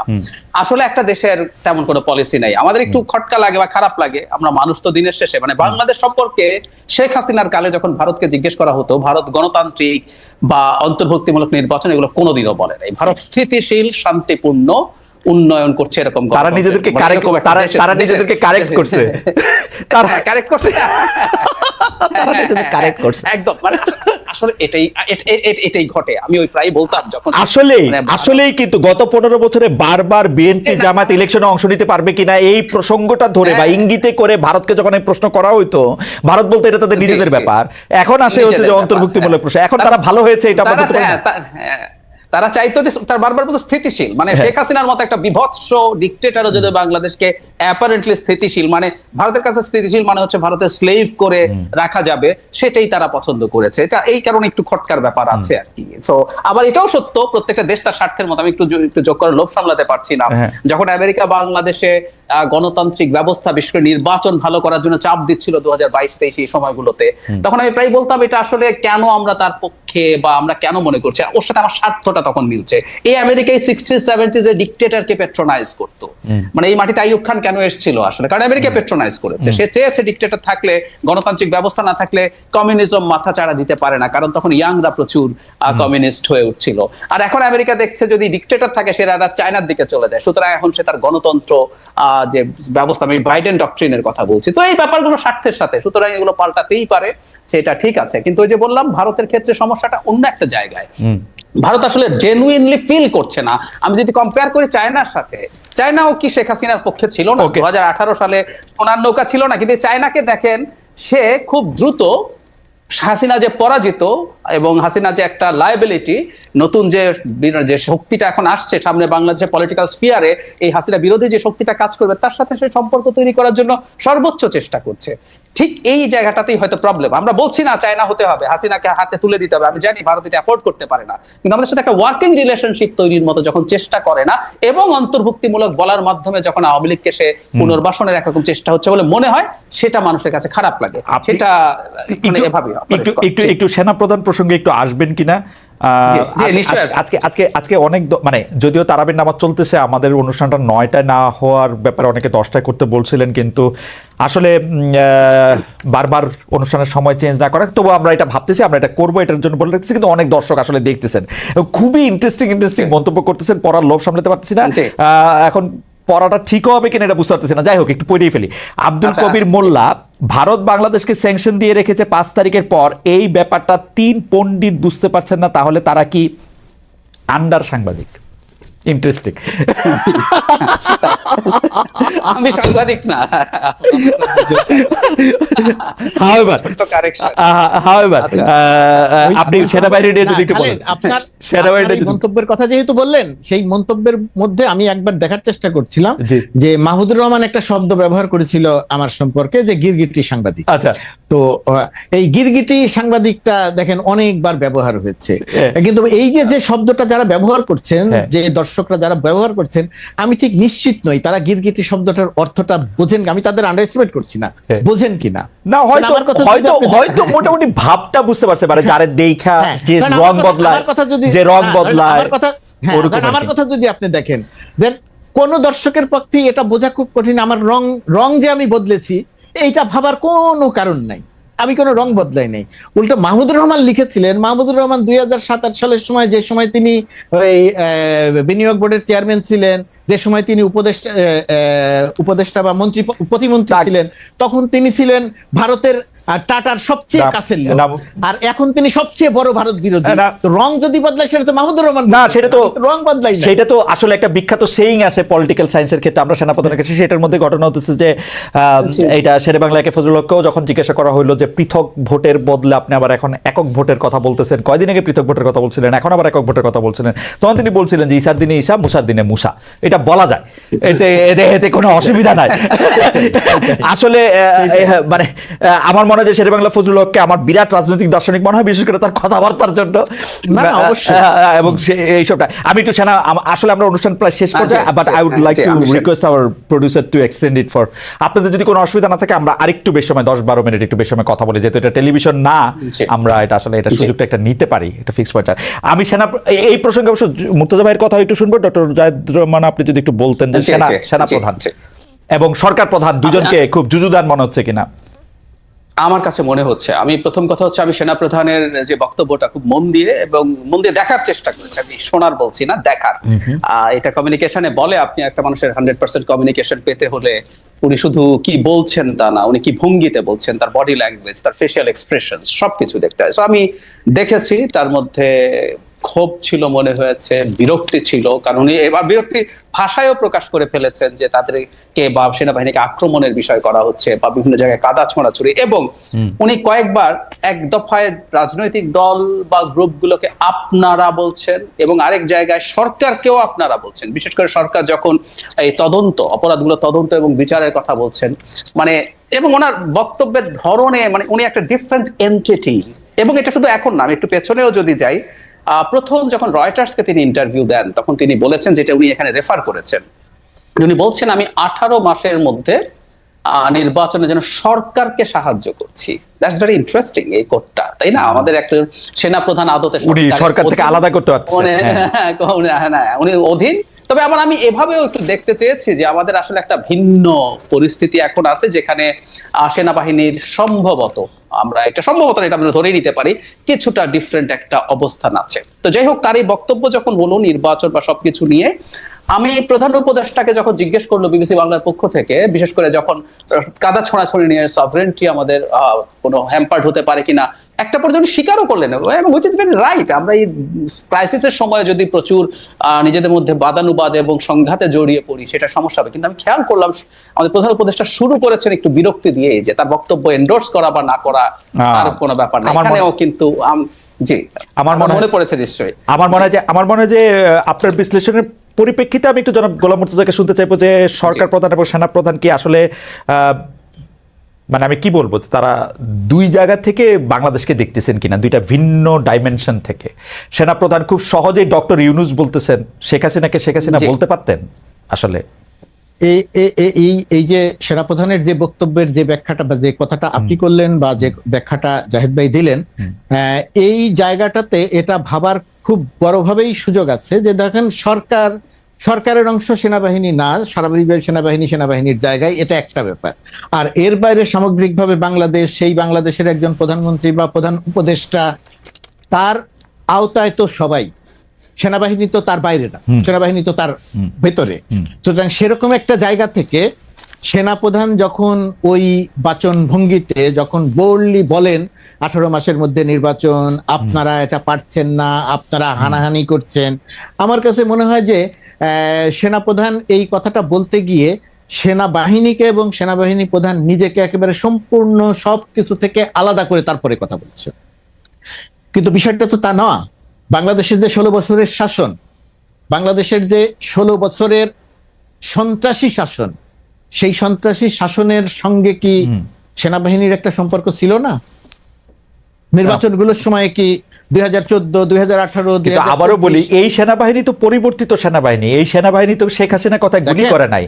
[SPEAKER 3] আসলে একটা দেশের তেমন কোনো পলিসি নাই। আমাদের একটু খটকা লাগে বা খারাপ লাগে, আমরা মানুষ তো দিনের শেষে। মানে বাংলাদেশ সম্পর্কে শেখ হাসিনার কালে যখন ভারতকে জিজ্ঞেস করা হতো, ভারত গণতান্ত্রিক বা অন্তর্ভুক্তিমূলক নির্বাচন এগুলো কোনোদিনও বলে নাই। ভারত স্থিতিশীল শান্তিপূর্ণ উন্নয়ন করছে, এরকম
[SPEAKER 1] তারা নিজেদেরকে তারা নিজেদেরকে কারেক্ট করছে,
[SPEAKER 3] কারেক্ট করছে,
[SPEAKER 1] তারা নিজেদের কারেক্ট করছে
[SPEAKER 3] একদম। মানে আসলে এটাই ঘটে। আমি ওই প্রায় বলতাম যখন
[SPEAKER 1] আসলেই কিন্তু গত 15 বছরে বারবার বিএনপি জামাত ইলেকশনে অংশ নিতে পারবে কিনা এই প্রসঙ্গটা ধরে বা ইঙ্গিতে করে ভারতকে যখন এই প্রশ্ন করা হইতো, ভারত বলতে এটা তাদের নিজেদের ব্যাপার। এখন আসে হচ্ছে যে অন্তর্ভুক্তিমূলক প্রশ্ন। এখন তারা ভালো হয়েছে এটা আমরা বলতে পারি।
[SPEAKER 3] তারা চাইতো যে তার বারবার বলতো স্থিতিশীল, মানে শেখ হাসিনার মতো একটা বিভৎস ডিক্টেটরও যদি বাংলাদেশকে অ্যাপারেন্টলি স্থিতিশীল, মানে ভারতের কাছে স্থিতিশীল মানে হচ্ছে ভারতের স্লেভ করে রাখা যাবে, সেটাই তারা পছন্দ করেছে। এটা এই কারণে একটু খটকার ব্যাপার আছে আর কি। সো আবার এটাও সত্য, প্রত্যেকটা দেশ তার স্বার্থের মতো। আমি একটু যোগ করে লোভ সামলাতে পারছি না। যখন আমেরিকা বাংলাদেশে গণতান্ত্রিক ব্যবস্থা, বিশেষ করে নির্বাচন ভালো করার জন্য চাপ দিচ্ছিল 2022-23 এই সময়গুলোতে, তখন আমি প্রায় বলতাম এটা আসলে কেন আমরা তার পক্ষে বা আমরা কেন মনে করছি, ওর সাথে আমার স্বার্থটা তখন মিলছে। এই আমেরিকায় 60s-70s এর ডিক্টেটরকে পেট্রোনাইজ করতো। মানে এই মাটিতে আইয়ুব খান কেন এসেছিল আসলে, কারণ আমেরিকা পেট্রোনাইজ করেছে। সে চেয়েছে ডিক্টেটর থাকলে, গণতান্ত্রিক ব্যবস্থা না থাকলে কমিউনিজম মাথা চাড়া দিতে পারে না, কারণ তখন ইয়াংরা প্রচুর কমিউনিস্ট হয়ে উঠছিল। আর এখন আমেরিকা দেখছে যদি ডিক্টেটর থাকে সে রাদা চায়নার দিকে চলে যায়, সুতরাং এখন সে তার গণতন্ত্র যে ব্যবস্থা, আমি বাইডেন ডক্ট্রিনের কথা বলছি, তো এই ব্যাপারগুলো স্বার্থের সাথে, সুতরাং এগুলো পাল্টাতেই পারে, সেটা ঠিক আছে। কিন্তু ওই যে বললাম ভারতের ক্ষেত্রে সমস্যাটা অন্য একটা জায়গায়। ভারত আসলে জেনুইনলি ফিল করছে না। আমি যদি কম্পেয়ার করি চায়নার সাথে, চায়নাও কি শেখ হাসিনার পক্ষে ছিল না? 2018 সালে সোনার নৌকা ছিল না, কিন্তু চায়নাকে দেখেন, সে খুব দ্রুত হাসিনা যে পরাজিত এবং হাসিনা যে একটা লায়াবিলিটি, নতুন যে শক্তিটা এখন আসছে সামনে বাংলাদেশের পলিটিক্যাল স্ফিয়ারে, এই হাসিনা বিরোধী যে শক্তিটা কাজ করবে তার সাথে সে সম্পর্ক তৈরি করার জন্য সর্বোচ্চ চেষ্টা করছে। ঠিক এই জায়গাটাতেই হয়তো প্রবলেম। আমরা বলছি না চায়না হতে হবে, হাসিনাকে হাতে তুলে দিতে হবে, আমি জানি ভারত এটা অ্যাফোর্ড করতে পারে না, কিন্তু আমাদের সাথে একটা ওয়ার্কিং রিলেশনশিপ তৈরির মতো যখন চেষ্টা করে না, এবং অন্তর্ভুক্তিমূলক বলার মাধ্যমে যখন আওয়ামী লীগকে সে পুনর্বাসনের একরকম চেষ্টা হচ্ছে বলে মনে হয়, সেটা মানুষের কাছে খারাপ লাগে। সেটা এভাবে
[SPEAKER 1] একটু সেনাপ্রধান প্রসঙ্গে একটু আসবেন কিনা? আজকে অনেক মানে যদিও তারাবির নামাজ চলতেছে, আমাদের অনুষ্ঠানটা 9টায় না হওয়ার ব্যাপারে অনেকে 10টায় করতে বলছিলেন, কিন্তু আসলে বারবার অনুষ্ঠানের সময় চেঞ্জ না করা, তবু আমরা এটা ভাবতেছি, আমরা এটা করবো, এটার জন্য বলে রাখতেছি। কিন্তু অনেক দর্শক আসলে দেখতেছেন, খুবই ইন্টারেস্টিং মন্তব্য করতেছেন, পড়ার লোভ সামলাতে পারতেছি না। এখন পড়াটা ঠিকও হবে কিনা এটা বুঝতে পারতেছি না। যাই হোক, একটু পড়েই ফেলি। আব্দুল কবির মোল্লা, ভারত বাংলাদেশকে স্যাংশন দিয়ে রেখেছে 5 তারিখের পর, এই ব্যাপারটা 3 পণ্ডিত বুঝতে পারছেন না, তাহলে তারা কি আন্ডার সাংবাদিক? ইন্টারেস্টিং।
[SPEAKER 3] আমি সাংবাদিক না।
[SPEAKER 1] আপনি সেনাবাহিনী নিয়ে যদি একটু বলেন।
[SPEAKER 2] আপনার মন্তব্যের কথা যেহেতু বললেন, সেই মন্তব্যের মধ্যে আমি একবার দেখার চেষ্টা করছিলাম যে মাহমুদুর রহমান একটা শব্দ ব্যবহার করেছিল আমার সম্পর্কে, যে গিরগিটি সাংবাদিক।
[SPEAKER 1] আচ্ছা,
[SPEAKER 2] তো এই গিরগিটি সাংবাদিকটা দেখেন অনেকবার ব্যবহার হয়েছে, কিন্তু এই যে শব্দটা যারা ব্যবহার করছেন, যে দর্শকরা যারা ব্যবহার করছেন, আমি ঠিক নিশ্চিত নই তারা গিরগিটি শব্দটার অর্থটা বোঝেন। আমি তাদের আন্ডার এস্টিমেট করছি না, বোঝেন কিনা
[SPEAKER 1] না, হয়তো মোটামুটি ভাবটা বুঝতে পারছে, মানে যারা দেখা যে রং বদলায়, যে রং বদলায়।
[SPEAKER 2] আমার কথা যদি আপনি দেখেন, দেন কোন দর্শকের পক্ষে এটা বোঝা খুব কঠিন। আমার রং যে আমি বদলেছি এইটা ভাবার কোনো কারণ নাই, আমি কোনো রং বদলাই নাই। উল্টো মাহমুদুর রহমান লিখেছিলেন, মাহমুদুর রহমান 2007-8 সালের সময়, যে সময় তিনি ওই বিনিয়োগ বোর্ডের চেয়ারম্যান ছিলেন, যে সময় তিনি উপদেষ্টা বা প্রতিমন্ত্রী ছিলেন, তখন তিনি ছিলেন ভারতের টাটার সবচেয়ে কাছের লোক, আর এখন তিনি সবচেয়ে বড় ভারত বিরোধী। রং যদি বদলায় সেটা তো মাহমুদুর রহমান
[SPEAKER 1] না, সেটা তো
[SPEAKER 2] রং বদলাই না,
[SPEAKER 1] সেটা তো আসলে একটা বিখ্যাত সেইং আছে পলিটিক্যাল সায়েন্সের ক্ষেত্রে, আমরা সেনাপ্রধানের কাছে। সেটার মধ্যে ঘটনা হতেছে যে এইটা শেরে বাংলাকে ফজলুল হককেও যখন জিজ্ঞাসা করা হলো যে পৃথক ভোটের বদলে আপনি আবার এখন একক ভোটের কথা বলতেছেন, কয়দিন আগে পৃথক ভোটের কথা বলছিলেন, এখন আবার একক ভোটের কথা বলছিলেন, তখন তিনি বলছিলেন যে ঈসার দিনে ঈসা, মুসার দিনে মুসা, এটা বলা যায়, এতে কোনো অসুবিধা নাই। আসলে মানে আমার মনে হয় যে শেরেবাংলা ফজলুল হককে আমার বিরাট রাজনৈতিক দার্শনিক মনে হয়, বিশেষ করে তার কথাবার্তার জন্য।
[SPEAKER 2] না, অবশ্যই।
[SPEAKER 1] এবং এইসবটা আমি একটু সেনা, আসলে আমরা অনুষ্ঠান প্রায় শেষ পর্যায়ে, but I would like to request our producer to extend it for, আপনাদের যদি কোনো অসুবিধা না থাকে আমরা আরেকটু বেশি সময় 10-12 মিনিট একটু বেশি সময় কথা বলি, যেহেতু এটা টেলিভিশন না, আমরা এটা আসলে এটা সুযোগটা একটা নিতে পারি, এটা ফিক্স পয়েন্ট। আমি সেনা এই প্রসঙ্গে অবশ্য মুর্তজা ভাইয়ের কথা একটু শুনবো। ডক্টর জায়েদ রহমান, আপনি যদি একটু বলতেন যে সেনা প্রধান এবং সরকার প্রধান দুজনকে খুব যুযুদান মনে হচ্ছে কিনা?
[SPEAKER 3] আমার কাছে মনে হচ্ছে, আমি প্রথম কথা হচ্ছে আমি সেনাপ্রধানের যে বক্তব্যটা খুব মন দিয়ে দেখার চেষ্টা করেছি, আমি শোনার বলছি না, দেখার। এটা কমিউনিকেশনে বলে, আপনি একটা মানুষের 100% কমিউনিকেশন পেতে হলে উনি শুধু কি বলছেন তা না, উনি কি ভঙ্গিতে বলছেন, তার বডি ল্যাঙ্গুয়েজ, তার ফেশিয়াল এক্সপ্রেশন সবকিছু দেখতে হয়। তো আমি দেখেছি তার মধ্যে ক্ষোভ ছিল, মনে হয়েছে বিরক্তি ছিল, কারণ উনি এবার বিরক্তি ভাষায়ও প্রকাশ করে ফেলেছেন যে তাদেরকে বা সেনাবাহিনীকে আক্রমণের বিষয় করা হচ্ছে বা বিভিন্ন জায়গায় কাদা ছোঁড়াছুড়ি, এবং উনি কয়েকবার এক দফায় রাজনৈতিক দল বা গ্রুপগুলোকে আপনারা বলছেন এবং আরেক জায়গায় সরকারকেও আপনারা বলছেন। বিশেষ করে সরকার যখন এই অপরাধগুলো তদন্ত এবং বিচারের কথা বলছেন, মানে, এবং ওনার বক্তব্যের ধরনে, মানে উনি একটা ডিফারেন্ট এন্টিটি। এবং এটা শুধু এখন না, আমি একটু পেছনেও যদি যাই, প্রথম যখন রয়টার্সকে তিনি ইন্টারভিউ দেন তখন তিনি বলেছেন, যেটা উনি এখানে রেফার করেছেন, উনি বলছেন আমি 18 মাসের মধ্যে নির্বাচনের জন্য সরকারকে সাহায্য করছি। দ্যাটস ভেরি ইন্টারেস্টিং এই কোটটা, তাই না? আমাদের একটা সেনাপ্রধান আদতে
[SPEAKER 1] সরকার থেকে আলাদা করতে পারছেন,
[SPEAKER 3] উনি অধীন। তবে আমি এভাবেও একটু দেখতে চেয়েছি যে আমাদের আসলে একটা ভিন্ন পরিস্থিতি এখন আছে, যেখানে সেনাবাহিনীর সম্ভবত এটা আমরা ধরে নিতে পারি কিছুটা ডিফারেন্ট একটা অবস্থান আছে। তো যাই হোক, তার এই বক্তব্য যখন হলো নির্বাচন বা সবকিছু নিয়ে, আমি প্রধান উপদেষ্টাকে যখন জিজ্ঞেস করলো বিবিসি বাংলার পক্ষ থেকে, বিশেষ করে যখন কাদা ছোঁড়াছড়ি নিয়ে সভরেন্টি আমাদের কোনো হ্যাম্পার্ড হতে পারে কিনা, একটা পর্যন্ত স্বীকারও করলেন, এবং হুইচ ইজ ভেরি রাইট। আমরা এই ক্রাইসিসের সময় যদি প্রচুর নিজেদের মধ্যে বাদানুবাদ এবং সংঘাতে জড়িয়ে পড়ি, সেটা সমস্যা হবে। কিন্তু আমি খেয়াল করলাম আমাদের প্রধান উপদেষ্টা শুরু করেছেন একটু বিরক্তি দিয়ে, যে তার বক্তব্য এন্ডোর্স করা বা না করা তার কোনো ব্যাপার না, এখানেও কিন্তু জি আমার মনে পড়েছে নিশ্চয়ই।
[SPEAKER 1] আমার মনে হয় যে আপনার বিশ্লেষণের পরিপ্রেক্ষিতে আমি একটু জনাব গোলাম মুর্তজাকে শুনতে চাইবো যে সরকার প্রধান এবং সেনা প্রধান কি আসলে, মানে আমি কি বলবো, তারা দুই জায়গা থেকে বাংলাদেশকে দেখতেছেন কিনা, দুইটা ভিন্ন ডাইমেনশন থেকে। সেনাপ্রধান খুব সহজেই ডক্টর ইউনূস বলতেছেন, শেখ হাসিনাকে শেখ হাসিনা বলতে পারতেন আসলে।
[SPEAKER 2] এই যে সেনাপ্রধানের যে বক্তব্যের যে ব্যাখ্যাটা বা যে কথাটা আপনি করলেন বা যে ব্যাখ্যাটা জাহেদ ভাই দিলেন, এই জায়গাটাতে এটা ভাবার খুব বড়ভাবেই সুযোগ আছে যে দেখেন, সরকারের অংশ সেনাবাহিনী না, স্বাভাবিকভাবে সেনাবাহিনীর জায়গায়, এটা একটা ব্যাপার। আর এর বাইরে সামগ্রিকভাবে বাংলাদেশ, সেই বাংলাদেশের একজন প্রধানমন্ত্রী বা প্রধান উপদেষ্টা, তার আওতায় তো সবাই, সেনাবাহিনী তো তার বাইরে না, সেনাবাহিনী তো তার ভেতরে। সুতরাং সেরকম একটা জায়গা থেকে সেনাপ্রধান যখন ওই বাচন ভঙ্গিতে যখন বোল্ডলি বলেন 18 মাসের মধ্যে নির্বাচন, আপনারা এটা পারছেন না, আপনারা হানাহানি করছেন, আমার কাছে মনে হয় যে সেনাপ্রধান এই কথাটা বলতে গিয়ে সেনাবাহিনীকে এবং সেনাবাহিনী প্রধান নিজেকে একেবারে সম্পূর্ণ সবকিছু থেকে আলাদা করে তারপরে কথা বলছে। কিন্তু বিষয়টা তো তা না। বাংলাদেশের যে 16 বছরের শাসন, বাংলাদেশের যে 16 বছরের সন্ত্রাসী শাসন, সেই সন্ত্রাসী শাসনের সঙ্গে কি সেনাবাহিনীর একটা সম্পর্ক ছিল না? নির্বাচনগুলোর সময় কি 2014, 2018,
[SPEAKER 1] আবারও বলি, এই সেনাবাহিনী তো পরিবর্তিত সেনাবাহিনী, এই সেনাবাহিনী তো শেখ হাসিনার কথা গুলি করে নাই,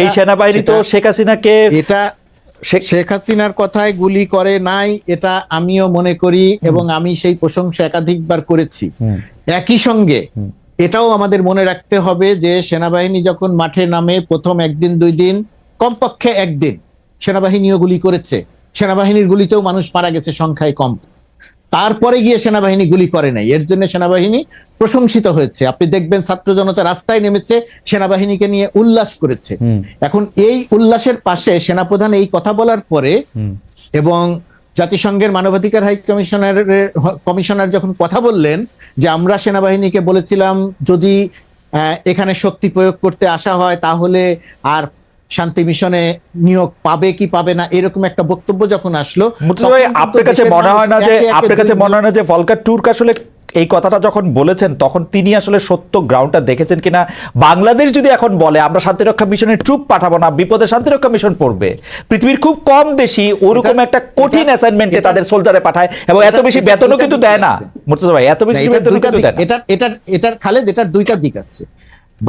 [SPEAKER 1] এই সেনাবাহিনী তো শেখ হাসিনাকে,
[SPEAKER 2] এটা শেখ হাসিনার কথায় গুলি করে নাই, এটা আমিও মনে করি এবং আমি সেই প্রশংসা একাধিকবার করেছি। একই সঙ্গে এটাও আমাদের মনে রাখতে হবে যে সেনাবাহিনী যখন মাঠে নামে প্রথম একদিন দুই দিন, কমপক্ষে একদিন সেনাবাহিনীও গুলি করেছে, সেনাবাহিনীর গুলিতেও মানুষ মারা গেছে সংখ্যায় কম। তারপরে গিয়ে সেনাবাহিনী গুলি করে নাই, এর জন্য সেনাবাহিনী প্রশংসিত হয়েছে। আপনি দেখবেন ছাত্র জনতা রাস্তায় নেমেছে, সেনাবাহিনীকে নিয়ে উল্লাস করেছে। এখন এই উল্লাসের পাশে সেনাপ্রধান এই কথা বলার পরে এবং জাতিসংঘের মানবাধিকার হাই কমিশনার যখন কথা বললেন যে আমরা সেনাবাহিনীকে বলেছিলাম যদি এখানে শক্তি প্রয়োগ করতে আসা হয় তাহলে আর শান্তি মিশনে নিয়োগ পাবে কি পাবে না, এরকম একটা বক্তব্য যখন আসলো,
[SPEAKER 1] আপনার কাছে মনে হয় না যে ভলকার টুর্ক আসলে এই কথাটা যখন বলেছেন তখন তিনি আসলে সত্য গ্রাউন্ডটা দেখেছেন কিনা। বাংলাদেশ যদি এখন বলে আমরা শান্তিরক্ষা মিশনের ট্রুপ পাঠাবো না, বিপদে শান্তিরক্ষা মিশন পড়বে, পৃথিবীর খুব কম দেশই ওরকম একটা কঠিন অ্যাসাইনমেন্টে তাদের সোলজারে পাঠায় এবং এত বেশি বেতনও কিন্তু দেয় না। মুর্তজা ভাই, এত বেশি বেতনও কিন্তু দেয় না।
[SPEAKER 2] এটার খালেদ, এটার দুইটা দিক আছে।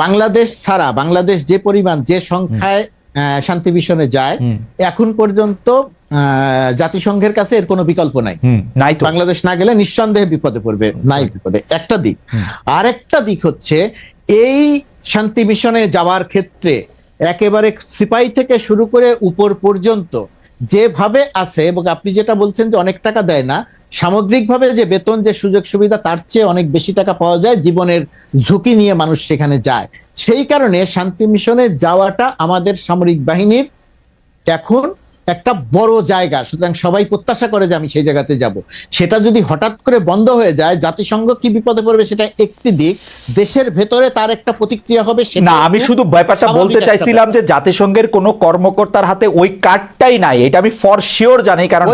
[SPEAKER 2] বাংলাদেশ ছাড়া, বাংলাদেশ যে পরিমাণ, যে সংখ্যায় শান্তি মিশনে যায়, এখন পর্যন্ত জাতিসংঘের কাছে এর কোনো বিকল্প নাই।
[SPEAKER 1] নাই তো,
[SPEAKER 2] বাংলাদেশ না গেলে নিঃসন্দেহে বিপদে পড়বে, নাই বিপদে, একটা দিক। আর একটা দিক হচ্ছে এই শান্তি মিশনে যাওয়ার ক্ষেত্রে একেবারে সিপাহী থেকে শুরু করে উপর পর্যন্ত যেভাবে আছে, এবং আপনি যেটা বলছেন যে অনেক টাকা দেয় না, সামগ্রিকভাবে যে বেতন, যে সুযোগ সুবিধা, তার চেয়ে অনেক বেশি টাকা পাওয়া যায়। জীবনের ঝুঁকি নিয়ে মানুষ সেখানে যায়। সেই কারণে শান্তি মিশনে যাওয়াটা আমাদের সামরিক বাহিনীর এখন একটা বড় জায়গা। সুতরাং সবাই প্রত্যাশা করে যে আমি সেই জায়গাতে যাব। সেটা যদি হঠাৎ করে বন্ধ হয়ে যায়, জাতিসংঘ কি বিপদে পড়বে সেটা একটি দিক, দেশের ভেতরে তার একটা প্রতিক্রিয়া হবে।
[SPEAKER 1] না, আমি শুধু ব্যাপারটা বলতে চাইছিলাম যে জাতিসংঘের কোনো কর্মকর্তার হাতে ওই কার্ডটাই নাই, এটা আমি ফর শিওর জানি। কারণ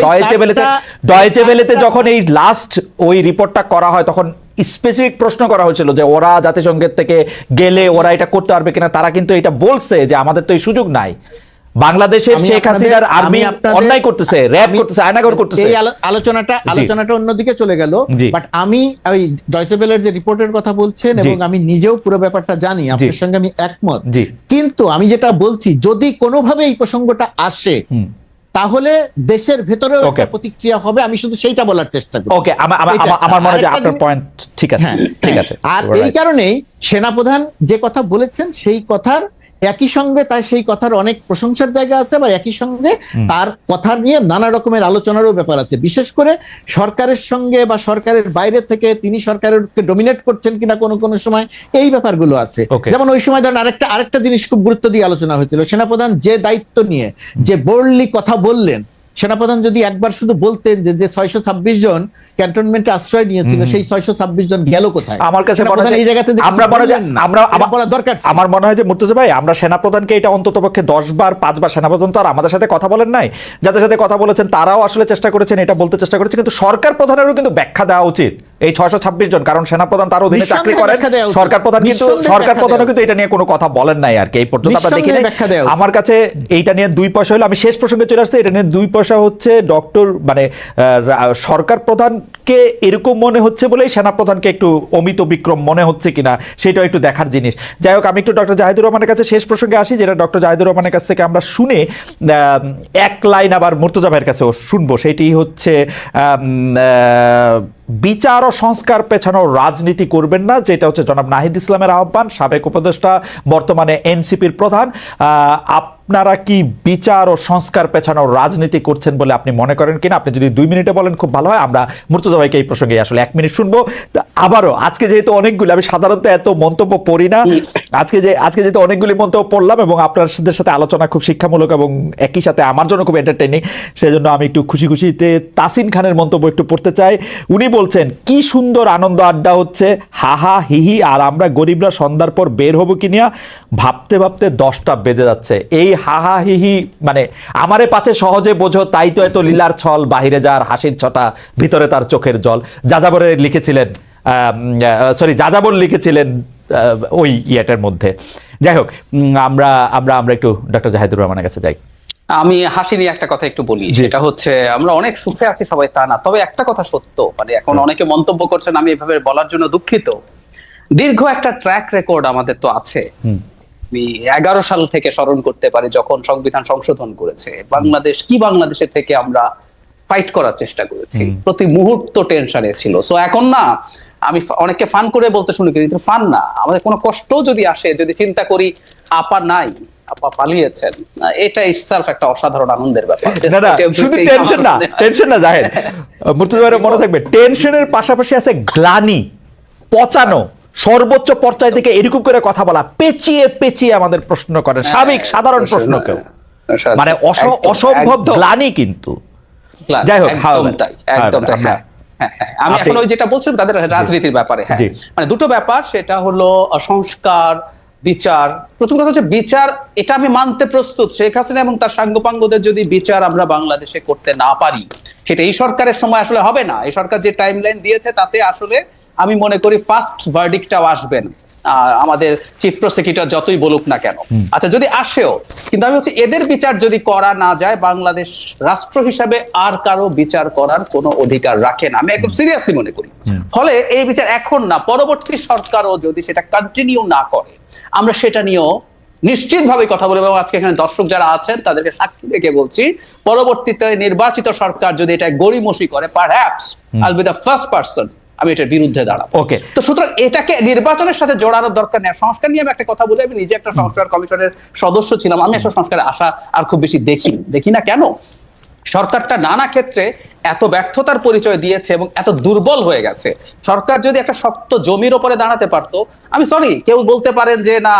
[SPEAKER 1] ডয়েচে ভেলেতে যখন এই লাস্ট ওই রিপোর্টটা করা হয় তখন স্পেসিফিক প্রশ্ন করা হয়েছিল যে ওরা জাতিসংঘের থেকে গেলে ওরা এটা করতে পারবে কিনা। তারা কিন্তু এটা বলছে যে আমাদের তো এই সুযোগ নাই। বাংলাদেশের শেখ হাসিনার আর্মি অন্যায় করতেছে, র‍্যাব করতেছে, আয়নাগর করতেছে।
[SPEAKER 2] এই আলোচনাটা অন্যদিকে চলে গেল। বাট আমি ওই ডয়েচে ভেলের যে রিপোর্টের কথা বলছেন, এবং আমি নিজেও পুরো ব্যাপারটা জানি, আপনার সঙ্গে আমি একমত। কিন্তু আমি যেটা বলছি, যদি কোনোভাবে এই প্রসঙ্গটা আসে তাহলে দেশের ভেতরেও একটা প্রতিক্রিয়া হবে। আমি শুধু সেইটা বলার চেষ্টা করি।
[SPEAKER 1] ওকে, আমার মনে হয় যে আপনার পয়েন্ট ঠিক আছে, ঠিক আছে।
[SPEAKER 2] আর এই কারণেই সেনাপ্রধান যে কথা বলেছেন সেই কথার একই সঙ্গে তার সেই কথার অনেক প্রশংসার জায়গা আছে, আবার একই সঙ্গে তার কথা নিয়ে নানা রকমের আলোচনারও ব্যাপার আছে। বিশেষ করে সরকারের সঙ্গে বা সরকারের বাইরে থেকে তিনি সরকারকে ডমিনেট করছেন কিনা কোনো কোনো সময়, এই ব্যাপারগুলো আছে। যেমন ওই সময় ধরেন আরেকটা জিনিস খুব গুরুত্ব দিয়ে আলোচনা হয়েছিল। সেনাপ্রধান যে দায়িত্ব নিয়ে যে বোল্ডলি কথা বললেন, সেনাপ্রধান যদি একবার শুধু বলতেন যে 626 জন ক্যান্টনমেন্টে আশ্রয় নিয়েছিল, সেই 626 জন গেল কোথায়?
[SPEAKER 1] আমার কাছে মনে হয় এই জায়গাতে আমার মনে হয় যে মুর্তজা ভাই, আমরা সেনাপ্রধানকে এটা অন্ততপক্ষে 10 বার 5 বার, সেনাপ্রধান তো আর আমাদের সাথে কথা বলেন নাই, যাদের সাথে কথা বলেছেন তারাও আসলে চেষ্টা করেছেন, এটা বলতে চেষ্টা করেছে। কিন্তু সরকার প্রধানেরও কিন্তু ব্যাখ্যা দেওয়া উচিত এই 626 জন, কারণ সেনাপ্রধান তার অধীনে চাকরি করেন। সরকার প্রধানও কিন্তু এটা নিয়ে কোনো কথা বলেন নাই আর কি এই পর্যন্ত আমরা দেখি। আমার কাছে এইটা নিয়ে 2 পয়সা হলো, আমি শেষ প্রসঙ্গে চলে আসছি। এটা নিয়ে 2 পয়সা হচ্ছে ডক্টর মানে সরকার প্রধানকে এরকম মনে হচ্ছে বলেই সেনাপ্রধানকে একটু অমিত বিক্রম মনে হচ্ছে কিনা সেটাও একটু দেখার জিনিস। যাই হোক, আমি একটু ডক্টর জাহিদুর রহমানের কাছে শেষ প্রসঙ্গে আসি, যেটা ডক্টর জাহিদুর রহমানের কাছ থেকে আমরা শুনে এক লাইন আবার মুর্তজা ভাইয়ের কাছেও শুনবো। সেটি হচ্ছে বিচার ও সংস্কার পেছানো রাজনীতি করবেন না, যেটা হচ্ছে জনাব নাহিদ ইসলামের আহ্বান, সাবেক উপদেষ্টা, বর্তমানে এনসিপির প্রধান। আপনারা কি বিচার ও সংস্কার পেছানো রাজনীতি করছেন বলে আপনি মনে করেন কিনা? আপনি যদি 2 মিনিটে বলেন খুব ভালো হয়। আমরা মুর্তজা ভাইকে এই প্রসঙ্গে আসলে 1 মিনিট শুনবো। আবারও আজকে যেহেতু অনেকগুলি, আমি সাধারণত এত মন্তব্য পড়ি না, আজকে যেহেতু অনেকগুলি মন্তব্য পড়লাম এবং আপনাদের সাথে আলোচনা খুব শিক্ষামূলক এবং একই সাথে আমার জন্য খুব এন্টারটেইনিং, সেজন্য আমি একটু খুশিতে তাসিন খানের মন্তব্য একটু পড়তে চাই। উনি বলছেন, কি সুন্দর আনন্দ আড্ডা হচ্ছে, হাহা হিহি, আর আমরা গরিবরা সন্ধ্যার পর বের হবো কিনা ভাবতে ভাবতে 10টা বেজে যাচ্ছে। এই হাহা হিহি মানে আমারে পাছে সহজে বোঝো, তাই তো এত লীলার ছল, বাহিরে যার হাসির ছটা, ভিতরে তার চোখের জল। যাযাবরে লিখেছিলেন, যাযাবর লিখেছিলেন ওই ইয়েটার মধ্যে। যাই হোক, আমরা একটু ডক্টর জাহিদুর রহমানের কাছে যাই।
[SPEAKER 3] আমি হাসি নিয়ে একটা কথা একটু বলি, সেটা হচ্ছে আমরা অনেক সুখে আছি সবাই তা না, তবে একটা কথা সত্য, মানে এখন অনেকে মন্তব্য করছেন, আমি এভাবে বলার জন্য দুঃখিত। দীর্ঘ একটা ট্র্যাক রেকর্ড আমাদের তো আছে। আমি 11 সাল থেকে স্মরণ করতে পারি যখন সংবিধান সংশোধন করেছে বাংলাদেশের থেকে আমরা ফাইট করার চেষ্টা করেছি, প্রতি মুহূর্ত টেনশনে ছিল। সো এখন না, আমি অনেককে ফান করে বলতে শুনি, কিন্তু ফান না, আমাদের কোনো কষ্ট যদি আসে, যদি চিন্তা করি আপা নাই, আপা পালিয়েছেন, এটা ইটসেলফ একটা অসাধারণ আনন্দের ব্যাপার।
[SPEAKER 1] শুধু টেনশন না জাহেদ, মুর্তজা ভাইয়ের মনে থাকবে, টেনশনের পাশাপাশি আছে গ্লানি, পচানো, সর্বোচ্চ পর্যায় থেকে এরকম করে কথা বলা, পেঁচিয়ে আমাদের প্রশ্ন করেন, সাধারণ প্রশ্নকেও, মানে অসম্ভব গ্লানি। কিন্তু যাই হোক,
[SPEAKER 3] একদম আমি এখন ওই যেটা বলছিলাম তাদের রাজনীতির ব্যাপারে, মানে দুটো ব্যাপার, সেটা হলো সংস্কার, বিচার। প্রথম কথা হচ্ছে বিচার, এটা আমি মানতে প্রস্তুত, শেখ হাসিনা এবং তার সাঙ্গপাঙ্গদের যদি বিচার আমরা বাংলাদেশে করতে না পারি, সেটা এই সরকারের সময় আসলে হবে না। এই সরকার যে টাইমলাইন দিয়েছে তাতে আসলে আমি মনে করি ফার্স্ট ভার্ডিক্টটাও আসবেন আমাদের চিফ প্রসিকিউটর যতই বলুক না কেন। আচ্ছা যদি আসেও, কিন্তু আমি হচ্ছে এদের বিচার যদি করা না যায়, বাংলাদেশ রাষ্ট্র হিসাবে আর কারো বিচার করার কোনো অধিকার রাখে না, আমি একদম সিরিয়াসলি মনে করি। ফলে এই বিচার এখন না, পরবর্তী সরকারও যদি সেটা কন্টিনিউ না করে, আমরা সেটা নিয়েও নিশ্চিতভাবে কথা বলবো। এবং আজকে এখানে দর্শক যারা আছেন তাদেরকে সাক্ষী রেখে বলছি, পরবর্তীতে নির্বাচিত সরকার যদি এটা গড়িমসি করে, পারহ্যাপস আইল বি দ্য ফার্স্ট পারসন আমি এটার বিরুদ্ধে দাঁড়াবো।
[SPEAKER 1] ওকে,
[SPEAKER 3] তো সুতরাং এটাকে নির্বাচনের সাথে জড়ানোর দরকার নেই। সংস্কার নিয়ে আমি একটা কথা বলি, আমি নিজে একটা সংস্কার কমিশনের সদস্য ছিলাম, আমি আসলে সংস্কারের আশা আর খুব বেশি দেখি না। কেন? সরকারটা নানা ক্ষেত্রে এত ব্যর্থতার পরিচয় দিয়েছে এবং এত দুর্বল হয়ে গেছে। সরকার যদি একটা শক্ত জমির ওপরে দাঁড়াতে পারতো, আমি সরি, কেউ বলতে পারেন যে না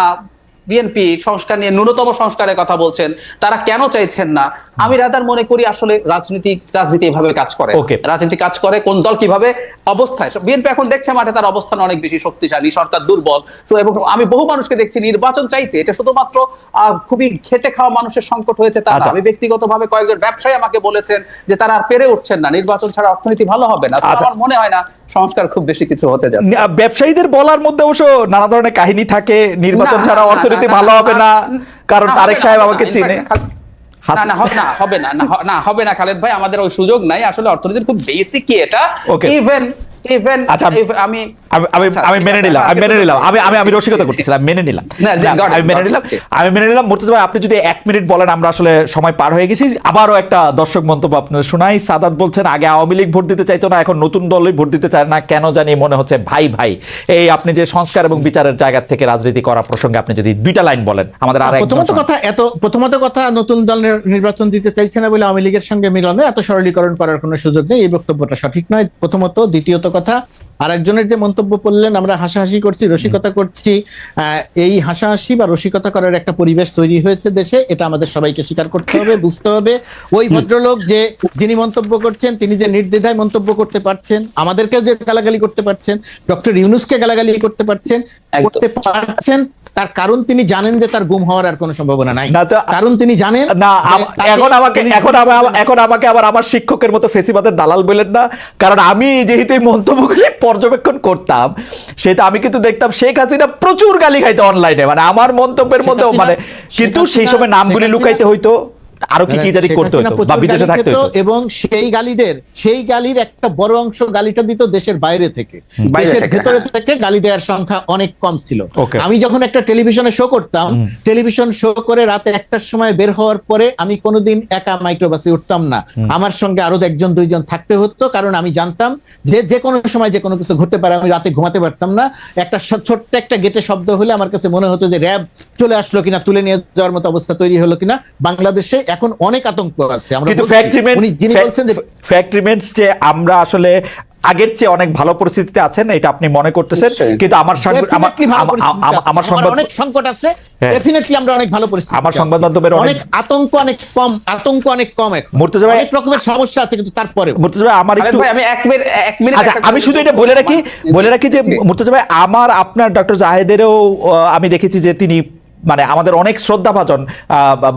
[SPEAKER 3] বিএনপি সংস্কার নিয়ে ন্যূনতম সংস্কারের কথা বলছেন, তারা কেন চাইছেন না? আমি রাদার মনে করি আসলে রাজনীতি এভাবে কাজ করে। রাজনীতি কাজ করে কোন দল কিভাবে অবস্থায়। বিএনপি এখন দেখছে মাঠে তার অবস্থান অনেক বেশি শক্তিশালী, সরকার দুর্বল। এবং আমি বহু মানুষকে দেখছি নির্বাচন চাইতে, এটা শুধুমাত্র খুবই খেটে খাওয়া মানুষের সংকট হয়েছে তা না। আমি ব্যক্তিগতভাবে কয়েকজন ব্যবসায়ী আমাকে বলেছেন যে তারা আর পেরে উঠছেন না, নির্বাচন ছাড়া অর্থনীতি ভালো হবে না। আমার মনে হয় না সংস্কার খুব বেশি কিছু হতে যাচ্ছে।
[SPEAKER 1] ব্যবসায়ীদের বলার মধ্যে অবশ্য নানা ধরনের কাহিনী থাকে, নির্বাচন ছাড়া অর্থনীতি ভালো হবে না, কারণ তারেক সাহেব আমাকে চিনে।
[SPEAKER 3] হবে না খালেদ ভাই, আমাদের ওই সুযোগ নাই। আসলে অর্থনীতির খুব বেসিক এটা। ইভেন
[SPEAKER 1] আমি মেনে নিলাম আমি রসিকতা করতেছিলাম, মেনে নিলাম। মুর্তজা ভাই, আপনি যদি 1 মিনিট বলেন, আমরা আসলে সময় পার হয়ে গেছি। আবারও একটা দর্শক মন্তব্য আপনাদের শোনাই। সাদাত বলছেন, আগে আওয়ামী লীগ ভোট দিতে চাইতো না, এখন নতুন দলই ভোট দিতে চায় না, কেন জানি মনে হচ্ছে ভাই ভাই। এই আপনি যে সংস্কার এবং বিচারের জায়গা থেকে রাজনীতি করা প্রসঙ্গে আপনি যদি 2টা লাইন বলেন আমাদের। আর
[SPEAKER 2] প্রথমত কথা নতুন দল নির্বাচন দিতে চাইছে না বলে আওয়ামী লীগের সঙ্গে মিলনে এত সরলীকরণ করার কোনো সুযোগ নেই, এই বক্তব্যটা সঠিক নয় প্রথমত। দ্বিতীয়ত কথা, আরেকজনের যে মন্তব্য করলেন আমরা হাসাহাসি করছি, রসিকতা করছি, এই হাসাহাসি বা রসিকতা করার একটা পরিবেশ তৈরি হয়েছে দেশে, এটা আমাদের সবাইকে স্বীকার করতে হবে, বুঝতে হবে। ওই ভদ্রলোক যিনি মন্তব্য করছেন, তিনি যে নির্দ্বিধায় মন্তব্য করতে পারছেন, আমাদেরকেও যে গালাগালি করতে পারছেন, ডক্টর ইউনূসকে গালাগালি করতে পারছেন, তার কারণ তিনি জানেন যে তার গুম হওয়ার আর কোনো সম্ভাবনা নাই। কারণ তিনি জানেন
[SPEAKER 1] না। এখন আমাকে আবার আমার শিক্ষকের মতো ফেসিবাদের দালাল বলেন না, কারণ আমি যেহেতু এই মন্তব্যগুলি পর্যবেক্ষণ করতাম, সেটা আমি কিন্তু দেখতাম শেখ হাসিনা প্রচুর গালি খাইতো অনলাইনে, মানে আমার মন্তব্যের মধ্যে, মানে কিন্তু সেই সময় নামগুলি লুকাইতে হইতো, আরো কি জানি করতে হতো বা বিদেশে থাকতে হতো।
[SPEAKER 2] এবং সেই গালির একটা বড় অংশ গালিটা দিত দেশের বাইরে থেকে, দেশের ভেতরে থেকে গালি দেওয়ার সংখ্যা অনেক কম ছিল। আমি যখন একটা টেলিভিশনে শো করতাম, টেলিভিশন শো করে রাতে 1টার সময় বের হওয়ার পরে আমি কোনোদিন একা মাইক্রোবাসে উঠতাম না, আমার সঙ্গে আরো 1-2জন থাকতে হতো, কারণ আমি জানতাম যে কোনো সময় যে কোনো কিছু ঘটতে পারে। আমি রাতে ঘুমাতে পারতাম না, একটা ছোট্ট একটা গেটে শব্দ হলে আমার কাছে মনে হতো যে র্যাব চলে আসলো কিনা, তুলে নিয়ে যাওয়ার মতো অবস্থা তৈরি হলো কিনা। বাংলাদেশে এখন অনেক আতঙ্ক আছে।
[SPEAKER 1] আমরা আসলে আগের চেয়ে অনেক ভালো পরিস্থিতিতে আছেন, এটা আপনি মনে করতেছেন, কিন্তু আমার
[SPEAKER 2] অনেক সংকট আছে, ডেফিনেটলি আমরা অনেক ভালো পরিস্থিতি।
[SPEAKER 1] আমার সংবাদ মাধ্যমের
[SPEAKER 2] অনেক আতঙ্ক অনেক কম মুর্তজা ভাই, অনেক রকমের সমস্যা আছে, কিন্তু তারপরে
[SPEAKER 1] মুর্তজা ভাই আমার একটু
[SPEAKER 3] আমি 1 মিনিট
[SPEAKER 1] আমি শুধু এটা বলে রাখি যে মুর্তজা ভাই, আপনার ডক্টর জাহেদেরও আমি দেখেছি যে তিনি মানে আমাদের অনেক শ্রদ্ধাভাজন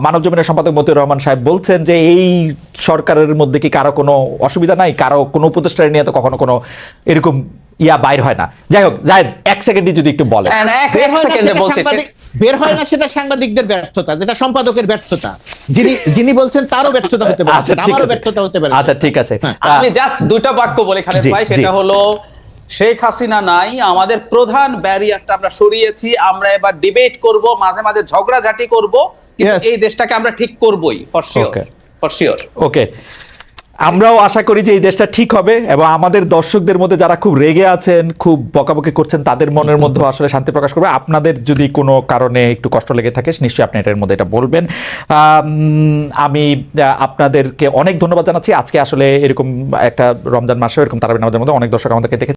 [SPEAKER 1] মানব জমিনের সম্পাদক মতিউর রহমান সাহেব বলছেন যে এই সরকারের মধ্যে কি কারো কোনো অসুবিধা নাই, কারো কোনো উপদেষ্টা নিয়ে তো কখনো কোনো এরকম বাইর হয় না। যাই হোক, জাহেদ 1 সেকেন্ডে যদি একটু বলেন।
[SPEAKER 2] বের হয় না সেটা সাংবাদিকদের ব্যর্থতা, যেটা সম্পাদকের ব্যর্থতা, যিনি বলছেন তারও ব্যর্থতা হতে পারে, আমারও ব্যর্থতা হতে পারে।
[SPEAKER 1] আচ্ছা ঠিক আছে,
[SPEAKER 3] আমি জাস্ট 2টা বাক্য বলি খালেদ ভাই, সেটা হলো শেখ হাসিনা নাই, আমাদের প্রধান ব্যারিয়ারটা আমরা সরিয়েছি, আমরা এবার ডিবেট করব, মাঝে মাঝে ঝগড়াঝাটি করব, কিন্তু এই দেশটাকে আমরা ঠিক করবই, ফর শিওর।
[SPEAKER 1] ওকে, আমরাও আশা করি যে এই দেশটা ঠিক হবে, এবং আমাদের দর্শকদের মধ্যে যারা খুব রেগে আছেন, খুব বকাবকি করছেন, তাদের মনের মধ্যে আসলে শান্তি প্রকাশ করবে। আপনাদের যদি কোনো কারণে একটু কষ্ট লেগে থাকে, নিশ্চয়ই আপনি এটার মধ্যে এটা বলবেন। আমি আপনাদেরকে অনেক ধন্যবাদ জানাচ্ছি। আজকে আসলে এরকম একটা রমজান মাসে এরকম তারাবির নামাজের মধ্যে অনেক দর্শক আমাদেরকে দেখে